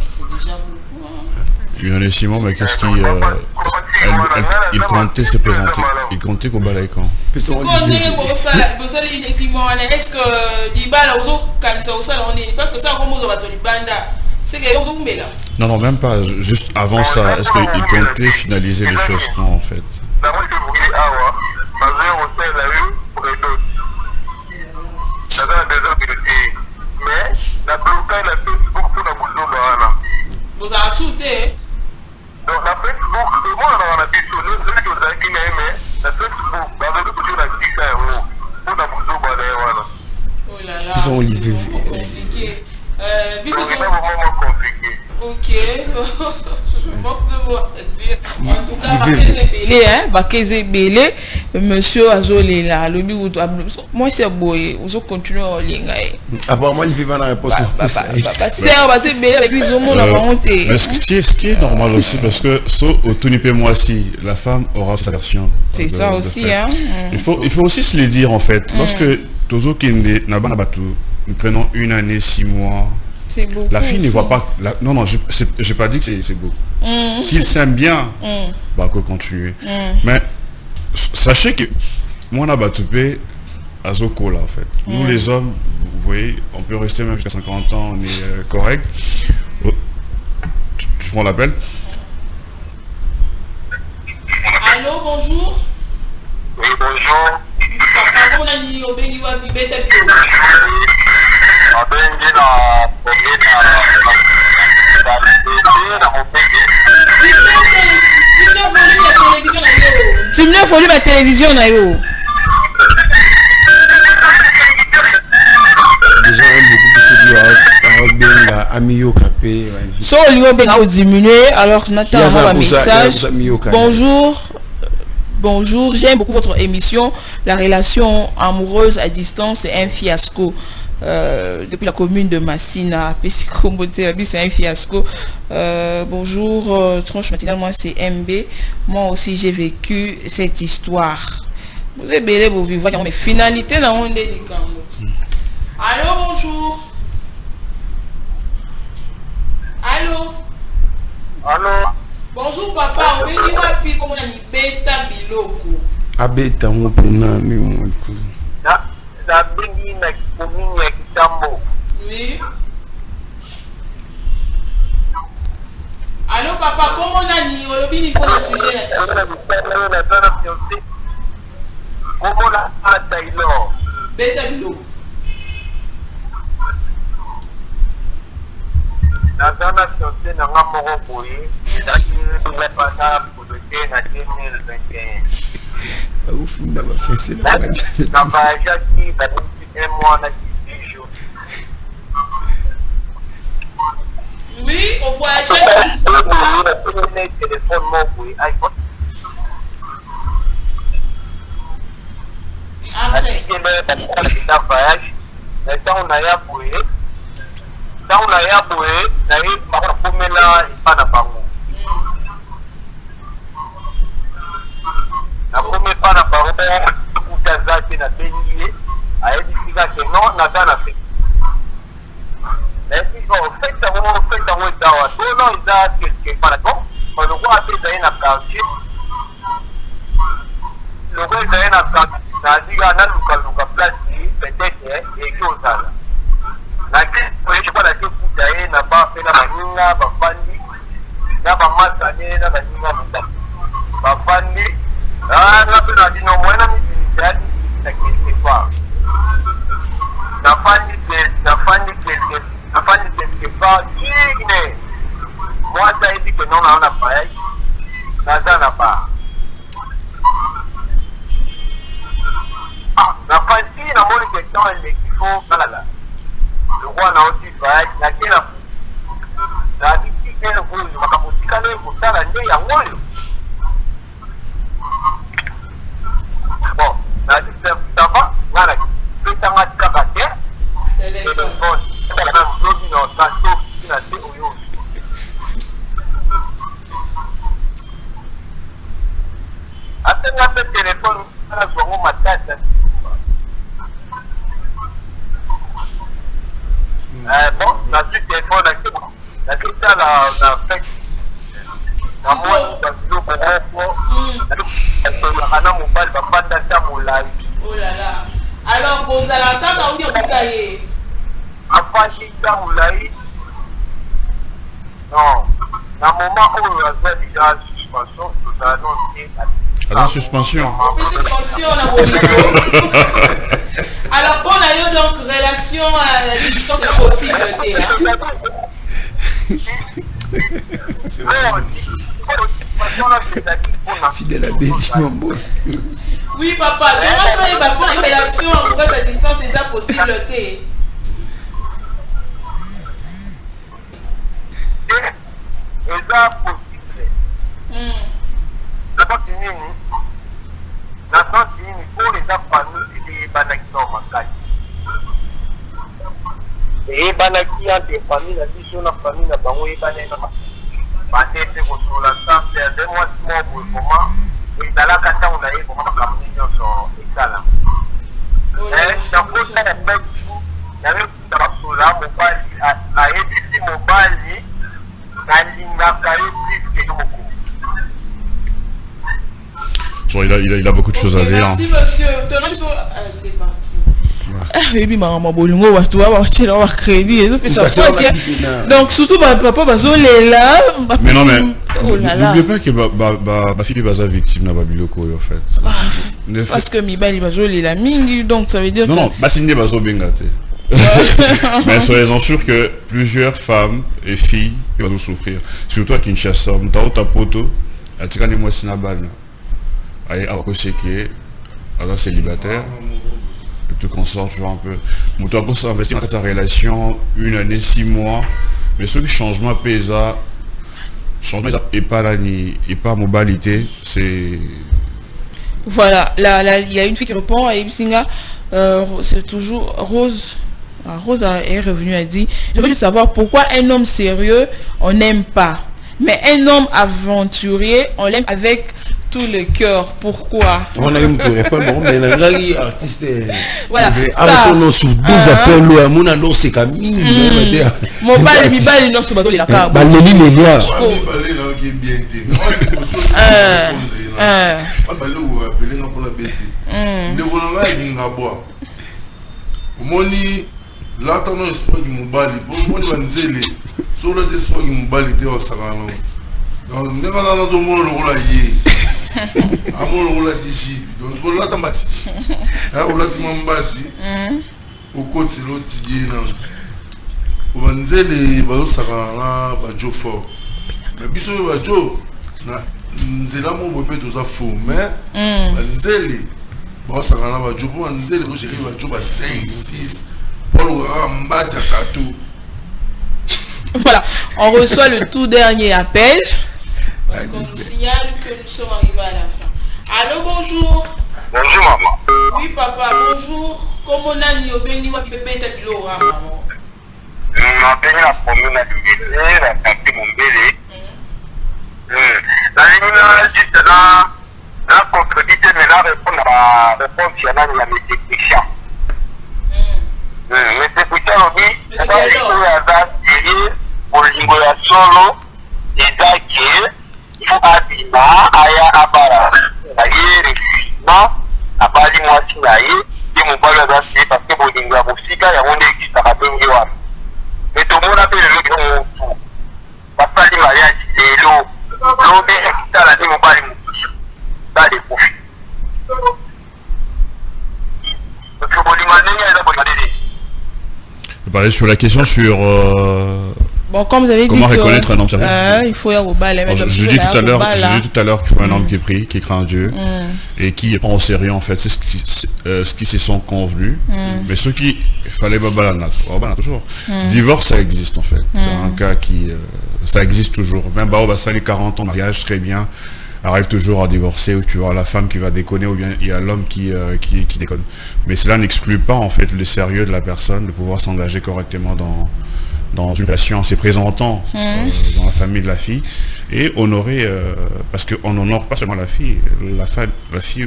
C'est déjà beaucoup. Une année 6 mois, mais qu'est-ce qui... il comptait se présenter. Il comptait qu'au balai quand? Est-ce que Libala parce que ça, c'est que non, non, même pas. Juste avant ça, est-ce qu'il comptait finaliser les choses quand en fait? Mais la bloquée la Facebook pour la boulot. Vous avez shooté? Donc la Facebook, moi on a dit celui qui vous a dit mais la Facebook, on a dit que la dit pour la boulot. Oh là là. Ils sont compliqué. C'est vraiment compliqué. Ok. Je manque de mots à dire. En tout cas, Bakeze Belé, monsieur Azolé là, le but moi c'est beau, vous continuez à lire. Apparemment, il vit dans la réponse. C'est Belé avec les hommes, on a monté. Mais ce qui est normal aussi, parce que au Tunipe moi si la femme aura sa version. C'est ça aussi, hein. Il faut aussi se le dire en fait. Lorsque Tozo Kinde Nabanabatu, nous prenons une année, 6 mois. Beaucoup, la fille ne voit pas. Non, je n'ai pas dit que c'est beau. S'il s'aime bien, bah, qu'on continue. Mais sachez que moi, on a Batoupé à Zoko là en fait. Nous les hommes, vous voyez, on peut rester même jusqu'à 50 ans, on est correct. Tu prends l'appel? Allô, bonjour. Oui, bonjour. Papa, on a dit au Béni Wabi Betebilo. Abengi na pengine na volume à télévision na yo. Déjà beaucoup plus de Amiyo Kapé. So on diminuer, alors Nathan envoie un message. Bonjour. Bonjour, j'aime beaucoup votre émission. La relation amoureuse à distance est un fiasco. Depuis la commune de Massina, c'est un fiasco. Bonjour, tranche matinale, moi c'est MB. Moi aussi j'ai vécu cette histoire. Vous avez belé vos vivre, mais finalité là on est Allô, bonjour. Allô. Allô. Bonjour papa, on vient wapi comment on a mis beta biloko. Abeta mon pena mi mon coup. La bengi na commune ya Kitambo. Oui. Allô papa, comment on a mis olobini pour le sujet là? Comment la Taylor? Beta biloko. La zona fiancée n'a pas mort pour lui. Il a dit qu'il n'est pas là pour le thé en 2021. Au fond, la fiancée n'a pas dit. La voyage qui va nous un mois à 10 jours. Oui, on voyage. Le téléphone mort pour lui. Après. La voyage. Maintenant, on a ya pour lui. Dans la yaboué, d'ailleurs, ma première là, il pas d'appartement. La première pas d'appartement, où Gaza qui n'a pas nié, a édifié que non, n'a pas fait. Mais si on fait ça, on fait ça, on est dans deux ans, il a quelque part d'accord. On le voit après d'ailleurs dans le quartier. Le voit d'ailleurs dans le quartier, ça dit qu'il y a un place, peut-être, et qui aux allons. Je pas la tête n'a pas fait la manina, Bafandi, n'a pas massacré la manina, Bafandi, n'a pas dit non, moi, n'a pas dit quelque part. N'a pas dit quelque part, digne. Moi, ça dit que non, on n'a pas, n'a pas. Ah, n'a pas dit, n'a pas dit question, il faut, là. Le roi n'a aussi fait la guerre. La vie qui est le roi, je vais vous dire que ça la nuit à moi. Bon, la vie ça va, voilà. C'est un match cabaret. Téléphone. C'est la même chose dans la sauce qui n'a pas eu. Après, on a fait le téléphone, on a joué ma tête. Bon, la suite des fonds, la suite à la fête. La moitié de l'eau pour oh là là. Alors, vous allez entendre où il y a un cahier. Après, non. Dans le moment où on a déjà la suspension, nous allons dire. Alors, suspension. Suspension, on a beau. Alors, bon, allez donc, relation à la distance est possible. Fidèle à Bédi, maman. Oui, papa, comment tu as bon, une relation amoureuse à distance, c'est ça possible? C'est ça possible. D'abord, pour les familles et banaki dans ma caille. Et banaki a des familles, la vision de la famille n'a pas eu banaki. Peut-être que sur la table, c'est 2 mois pour le moment. Et dans la cata, on a eu vraiment la communion sur l'état là. Mais dans le cas de la il y avait sur la mobile, à éditer mobile, à l'ingakaï plus que beaucoup. Genre, il a beaucoup de choses à dire. Merci monsieur. Il est parti. Oui, maman, bolingo, tu vas avoir crédit. Donc, surtout, papa, là. Mais non, mais n'oubliez pas que ma fille est victime de Babiloko, en fait. Parce que Mibali va jouer la mingi, donc ça veut dire. Non, c'est une bazo bengate. Mais soyez-en sûrs que plusieurs femmes et filles vont souffrir. Surtout à Kinshasa, Mtao Tapoto, à Tirani Mwesina Bana. c'est qui est célibataire. Et tout qu'on sort, tu vois, un peu. Mais toi, pour s'investir dans sa relation, 1 année, 6 mois, mais ce qui changement pesa, changement et pas mobilité, c'est. Voilà, là, il y a une fille qui répond à Ibsinga, c'est toujours Rose. Rose est revenue, elle dit, je veux juste savoir pourquoi un homme sérieux, on n'aime pas. Mais un homme aventurier, on l'aime avec tout le cœur. Pourquoi? On a eu un répondre, mais les artistes. Voilà. On sur 12 appels, mon annonce c'est Camille. Mon bal, non, c'est pas dans la carte. Là, tu as un espoir qui m'a bali. Pour moi, tu as sur le espoir qui m'a bali, tu as un sagan. Donc, nous avons tout le monde le rôle à y. Amon le rôle à Tichi. Donc, ce là, tu as bâti. Là, tu m'as bâti. Au côté, c'est l'autre qui est là. Pour moi, nous avons un sagan là, Bajo fort. Mais puis, sur Bajo, nous avons un peu tout ça faux. Mais, nous avons un sagan là, Bajo. Pour moi, nous avons un Bajo 5, 6. Voilà, on reçoit le tout dernier appel parce qu'on nous signale que nous sommes arrivés à la fin. Allô, bonjour. Bonjour maman. Oui papa, bonjour. Comment on a dit au béni qui peut être le roi maman? On béni la commune à l'idée, la partie mon bébé. La ligne juste là, la contredité mais là répondre à la réponse il y a la médication. Mais c'est pour ça que je suis allé pour l'ingola solo et d'ailleurs il faut abîmer à Abara. D'ailleurs, refusement à Bali moi si naïe et mon père a dit parce que pour l'ingola musique il y a un qui s'est rappelé à mais tout le monde a fait le tout parce que le mariage c'est l'eau est à la vie mon père dans les profits parce que pour l'ingola il a pas de parler sur la question sur bon, comme vous avez comment dit reconnaître un homme sérieux. Il faut y avoir au bal. Je dis tout à l'heure qu'il faut un homme qui prie, qui craint Dieu et qui prend au sérieux en fait. C'est ce qui se sont convenus. Mais ceux qui fallait toujours. Divorce, ça existe en fait. C'est un cas qui ça existe toujours. Même ça les 40 ans de mariage très bien. Arrive toujours à divorcer, où tu vois la femme qui va déconner ou bien il y a l'homme qui déconne. Mais cela n'exclut pas en fait le sérieux de la personne de pouvoir s'engager correctement dans une relation en se présentant dans la famille de la fille et honorer, parce qu'on honore pas seulement la fille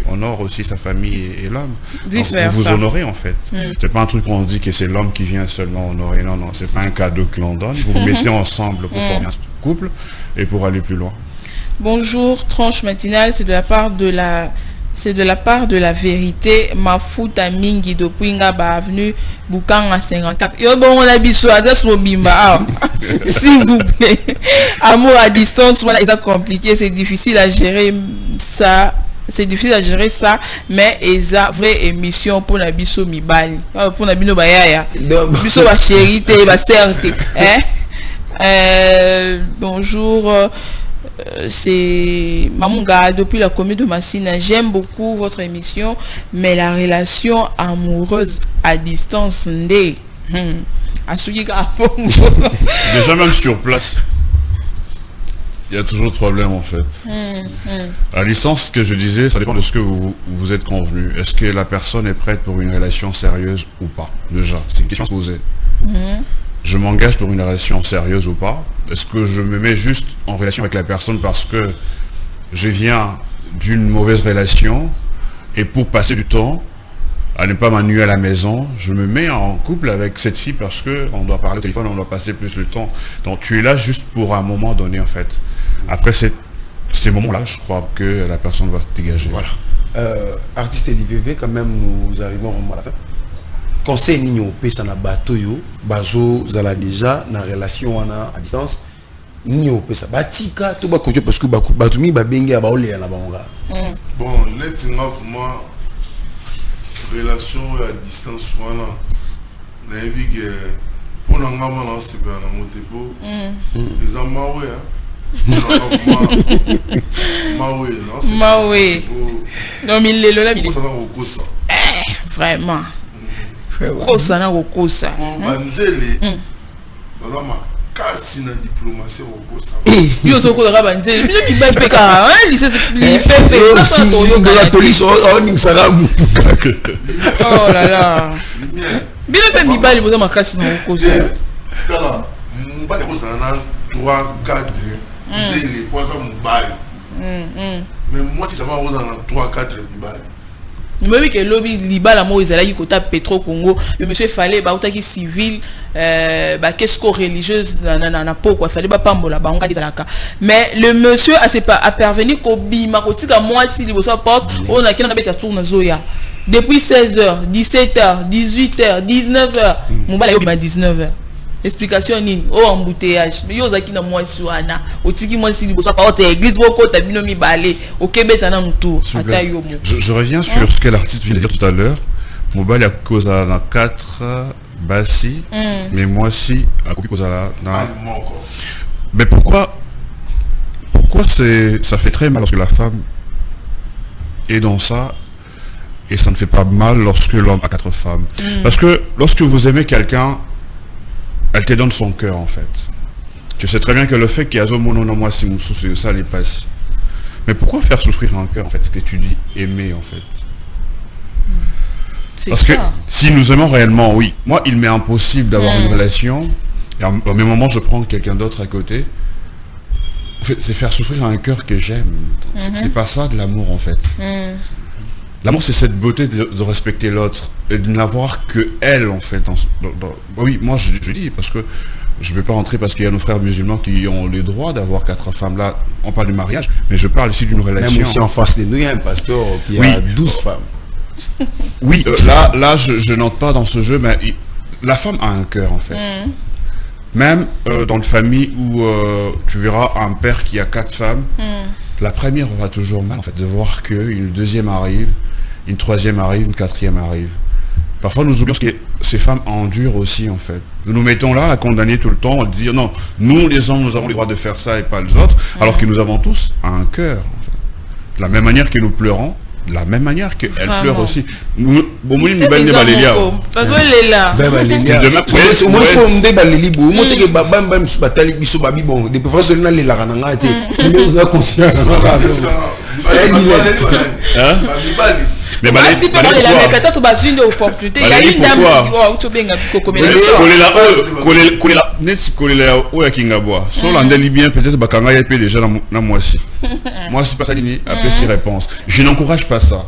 honore aussi sa famille et l'homme. Vous honorez en fait. C'est pas un truc qu'on dit que c'est l'homme qui vient seulement honorer, non, c'est pas un cadeau que l'on donne. Vous vous mettez ensemble pour former un couple et pour aller plus loin. Bonjour, tranche matinale, c'est de la part de la vérité. Mafuta mingi depuis Ngaba avenue Bukanga 54. Yo bon on a biso adresse Mobimba. S'il vous plaît. Amour à distance, voilà, c'est compliqué, c'est difficile à gérer ça. C'est difficile à gérer ça, mais eza vraie émission pour la biso mibali. Pour la bino bayaya. Biso ba chérie te ba certes. Bonjour. C'est Mamunga depuis la commune de Massina. J'aime beaucoup votre émission, mais la relation amoureuse à distance déjà même sur place il y a toujours de problème en fait. À distance, ce que je disais, ça dépend de ce que vous êtes convenu. Est-ce que la personne est prête pour une relation sérieuse ou pas? Déjà, c'est une question à se poser. Je m'engage pour une relation sérieuse ou pas? Est-ce que je me mets juste en relation avec la personne parce que je viens d'une mauvaise relation et pour passer du temps, à ne pas m'ennuyer à la maison, je me mets en couple avec cette fille parce qu'on doit parler au téléphone, on doit passer plus de temps. Donc tu es là juste pour un moment donné en fait. Après ces moments-là, je crois que la personne va se dégager. Voilà. Artiste LVV, quand même, nous arrivons vraiment à la fin. Conseil Nino pesa na bato yo bazo zala déjà na relation à distance Nino pesa batika to ba kojo parce que bato mi ba bengi ba ole na bango. Bon, let's moi relation à distance wana na ebi que pour na ngama na c'est bien na motepo les amawe Maoué, non, c'est Maoué. Non, mais il est là, ça va au Kosa. Vraiment. Kosa na au Kosa. Banzele. Balama kasi na diplomatie au Kosa. Yo so ko la banzele. Mais il va peka, hein, lycée il fait ça to yo de la police on n'ingara mutuka. Oh là là. Bien pe mi bali boza makasi na au Kosa. Kala, mbali ko sana 3 4 nzele poza mbali. Mais moi si jamais on a 3 4 mbali. Nous me dit que lobby libala mo ezala yi kota Petro Congo, le monsieur fallait ba utaki civil ba qu'est-ce que religieuse na poko fallait ba pambola ba on ka dizalaka. Mais le monsieur a parvenu ko bima ko tika moi si liboso porte on a kina beta tourne zoya. Depuis 16h, 17h, 18h, 19h, mon bala yo bima 19h. Explication nini o embouteillage mais yo zaki na moi suana otiki moi si liboso porte église boko tabino mi balé o kebeta na mutu ata yo mo. Je reviens sur ce que l'artiste vient de dire tout à l'heure. Mobile a cause à la 4 bassi mais moi si a cause à la mais pourquoi ça fait très mal lorsque la femme est dans ça et ça ne fait pas mal lorsque l'homme a 4 femmes parce que lorsque vous aimez quelqu'un elle te donne son cœur en fait. Tu sais très bien que le fait qu'il y a un mono moi si ça les passe. Mais pourquoi faire souffrir un cœur en fait que tu dis aimer en fait? Parce que si nous aimons réellement, oui. Moi, il m'est impossible d'avoir une relation et au même moment je prends quelqu'un d'autre à côté. En fait, c'est faire souffrir un cœur que j'aime. C'est pas ça de l'amour en fait. L'amour, c'est cette beauté de respecter l'autre et de n'avoir que elle, en fait. Oui, moi, je dis, parce que je ne vais pas rentrer parce qu'il y a nos frères musulmans qui ont le droit d'avoir 4 femmes. Là, on parle du mariage, mais je parle ici d'une relation. Même aussi en face de nous, il y a un pasteur qui a 12 femmes. Oui, là, je n'entre pas dans ce jeu, mais la femme a un cœur, en fait. Même dans une famille où tu verras un père qui a 4 femmes, la première aura toujours mal, en fait, de voir qu'une deuxième arrive, une troisième arrive, une quatrième arrive. Parfois, nous oublions que ces femmes endurent aussi, en fait. Nous nous mettons là à condamner tout le temps, à dire non, nous les hommes, nous avons le droit de faire ça et pas les autres, alors que nous avons tous un cœur, en fait. De la même manière que nous pleurons, de la même manière qu'elle pleure aussi. De mais si peut aller la peut-être pas une opportunité il y a une dame qui bien peut-être bakanga ya déjà na moi si pas ça après ces réponses je n'encourage pas ça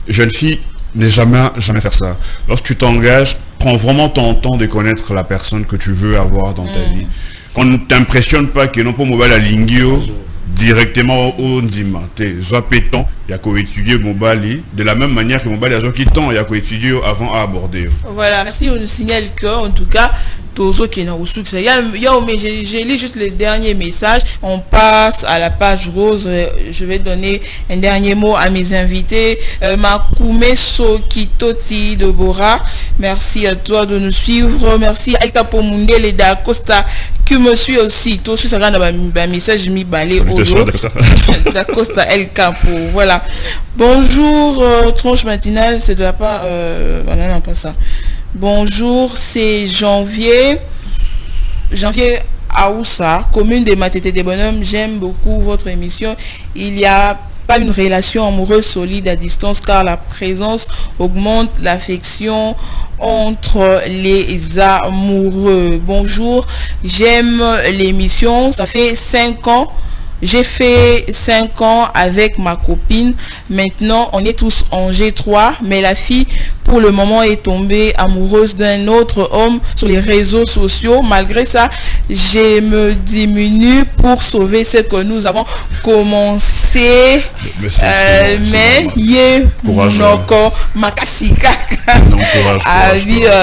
jeune fille ne jamais faire ça. Lorsque tu t'engages, prends vraiment ton temps de connaître la personne que tu veux avoir dans ta vie. Qu'on ne t'impressionne pas que non pas mobile à lingio directement au Nzima. Tu sois pétant, il y a qu'à étudier Mobali de la même manière que Mobali a qui temps, il y a qu'à étudier avant à aborder. Voilà, merci. On nous signale que, en tout cas, Tozo qui est dans le succès. J'ai lu juste le dernier message. On passe à la page rose. Je vais donner un dernier mot à mes invités. Makume Sokitoti de Bora. Merci à toi de nous suivre. Merci à Elka Pomundele et Da Costa qui me suit aussi. Tout ça regarde un message mi balé au Da Costa Elka pour voilà. Bonjour tronche matinale, c'est de la part non pas ça. Bonjour, c'est Janvier Aoussa, commune des Matete des Bonhommes. J'aime beaucoup votre émission. Il y a pas une relation amoureuse solide à distance car la présence augmente l'affection entre les amoureux. Bonjour, j'aime l'émission. Ça fait 5 ans. J'ai fait 5 ans avec ma copine. Maintenant, on est tous en G3, mais la fille, pour le moment, est tombée amoureuse d'un autre homme sur les réseaux sociaux. Malgré ça, je me diminue pour sauver ce que nous avons commencé. Mais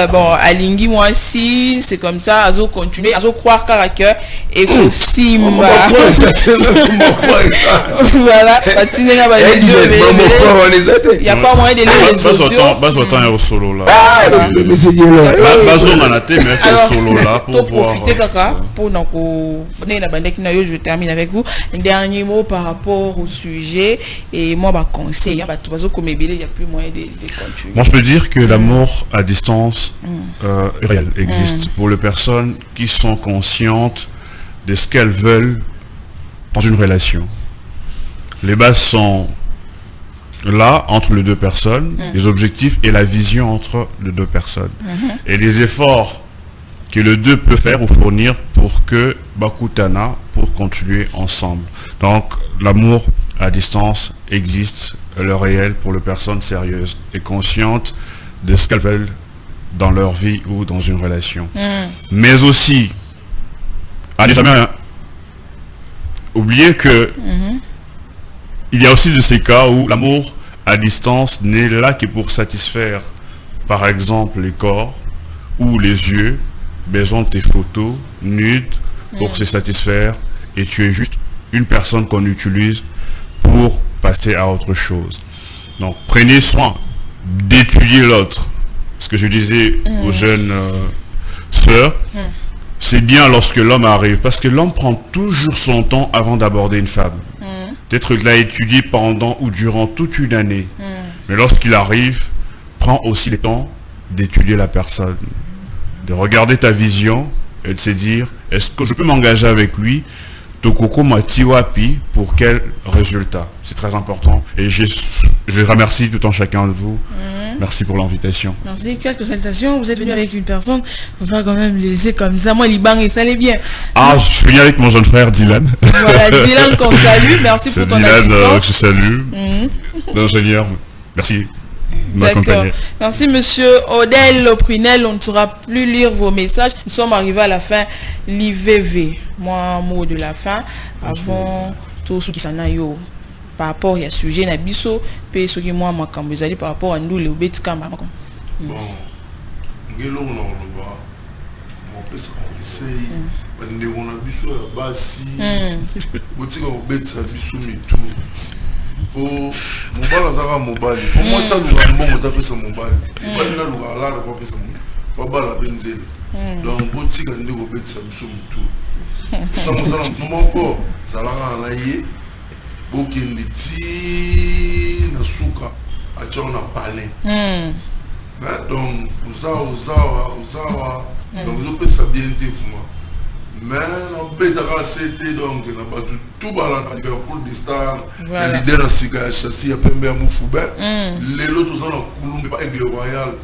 bon, Alingi, moi aussi, c'est comme ça. Azo continuer, Azo croire caractère et aussi Voilà, il n'y a pas moyen de lire les audios. Bas au solo là. Mais c'est bien là. Pour profiter je termine avec vous. Un dernier mot par rapport au sujet et moi conseil, il y a plus moyen de continuer. Moi je peux dire que l'amour à distance réel existe pour les personnes qui sont conscientes de ce qu'elles veulent dans une relation. Les bases sont là entre les deux personnes, les objectifs et la vision entre les deux personnes. Et les efforts que les deux peuvent faire ou fournir pour que Bakutana pour continuer ensemble. Donc l'amour à distance existe, le réel pour les personnes sérieuses et conscientes de ce qu'elles veulent dans leur vie ou dans une relation. Mais aussi, à ne jamais oublier que il y a aussi de ces cas où l'amour à distance n'est là que pour satisfaire, par exemple, les corps ou les yeux, besoin de tes photos nudes pour se satisfaire, et tu es juste une personne qu'on utilise pour passer à autre chose. Donc prenez soin d'étudier l'autre. Ce que je disais aux jeunes sœurs, c'est bien lorsque l'homme arrive, parce que l'homme prend toujours son temps avant d'aborder une femme. Peut-être qu'il l'a étudié pendant ou durant toute une année. Mais lorsqu'il arrive, prends aussi le temps d'étudier la personne, de regarder ta vision et de se dire, est-ce que je peux m'engager avec lui Tokoko Matiwapi pour quel résultat? C'est très important. Et je remercie tout un chacun de vous. Merci pour l'invitation. Merci. Quelques salutations. Vous êtes venu avec une personne. On va quand même laisser comme ça. Moi, Liban, et ça allait bien. Ah, je suis venu avec mon jeune frère Dylan. Voilà, Dylan qu'on salue. Merci pour ton Dylan, assistance. je salue. L'ingénieur. Merci. D'accord. Merci monsieur Odel Prunel. On ne saura plus lire vos messages. Nous sommes arrivés à la fin. L'IVV. Moi, mot de la fin. Avant tout ce qui s'en a eu par rapport à ce sujet, Nabiso, puis ce qui moi, quand vous allez par rapport à nous, les bêtes comme bon, Ngelo on peut s'en on a biso la basi, boutique au bête ça biso mi tout. Pour mobile azara mobile. Pour moi ça nous bon on tape ça mobile. Mobile là nous là on peut ça pas bala benzeli. Donc boutique ande au bête ça biso mi tout. Quand nous allons nous encore ça la laye. Bokende ti na suka acha na palais. Donc uzawa donc nous peut ça bien défouement. Mais on peut c'était donc na batu tout balan pour des stars leader à Sika chassis à Pembe à Moufoube. Les autres sont en Colombe pas Aigle Royal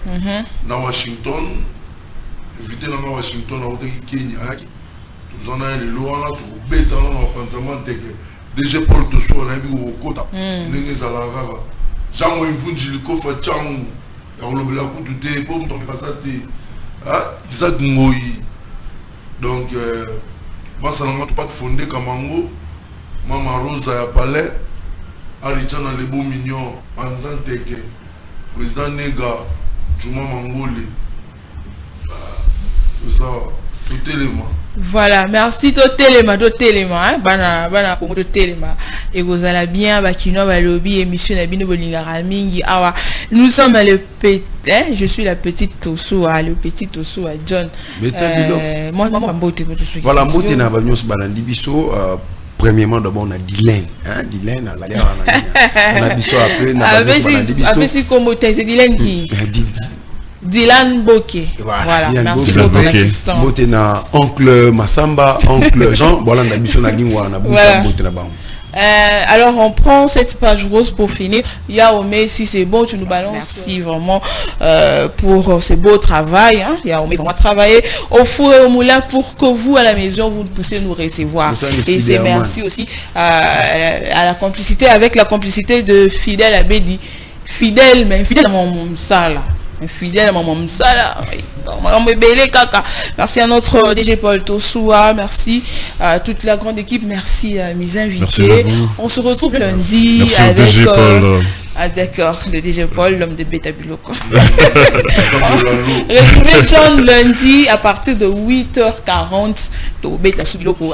na Washington. Invité na Washington na hôtel Kenya. Tous on a les lois là tout bêta là on pensement que déjà Paul Tosso on a vu au kota n'engé zalara Jean Wimvunji kofa changu ya olobela kututé pour me tomber ça ah Isaac Ngoyi donc moi ça n'a pas fondé Kamango Mama Rosa ya palais Arichana les beaux mignons Anzanteke président Nega Juma Mangoli ça tout élément. Voilà, merci Totelema, hein, bana pour Totelema. Et vous allez bien, bakino balobi émission nabino bolingara mingi awa. Nous sommes le petit, je suis la petite Tosso, le petit Tosso à John. Moi mbote pour tout ce qui. Voilà, mbote na ba nyos balandi biso premièrement d'abord on a Dylan, hein, Dylan on a biso après na ba balandi biso. Après si comme c'est Dylan qui Dylan Boké. Voilà, merci pour ton assistance. Botena oncle Massamba, oncle Jean, voilà on a biso na lingwa na bouta botena ba. Alors on prend cette page rose pour finir. Yaomé, si c'est bon, tu nous balances. Merci vraiment pour ce beau travail. Hein. Yaomé, on va travailler au four et au moulin pour que vous à la maison vous puissiez nous recevoir. Et c'est merci aussi à la complicité, avec la complicité de Fidèle Abedi. Fidèle, mais fidèle à mon sale. Fidèle à mon sale. Merci à notre DG Paul Tossoua, merci à toute la grande équipe, merci à mes invités. On se retrouve lundi avec DG Paul. Ah d'accord, le DG Paul, l'homme de Beta Biloko. Retrouvez John lundi à partir de 8h40 au Beta Biloko.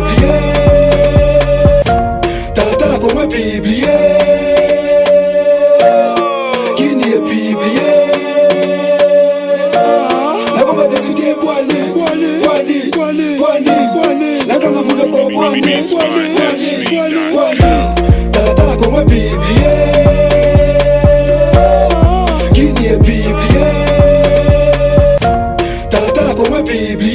publié. Talatala comment publié. Qui n'y est publié. La bombe vérité boiné. La ganga mounako boiné. Talatala comment publié. Qui n'y est publié. publié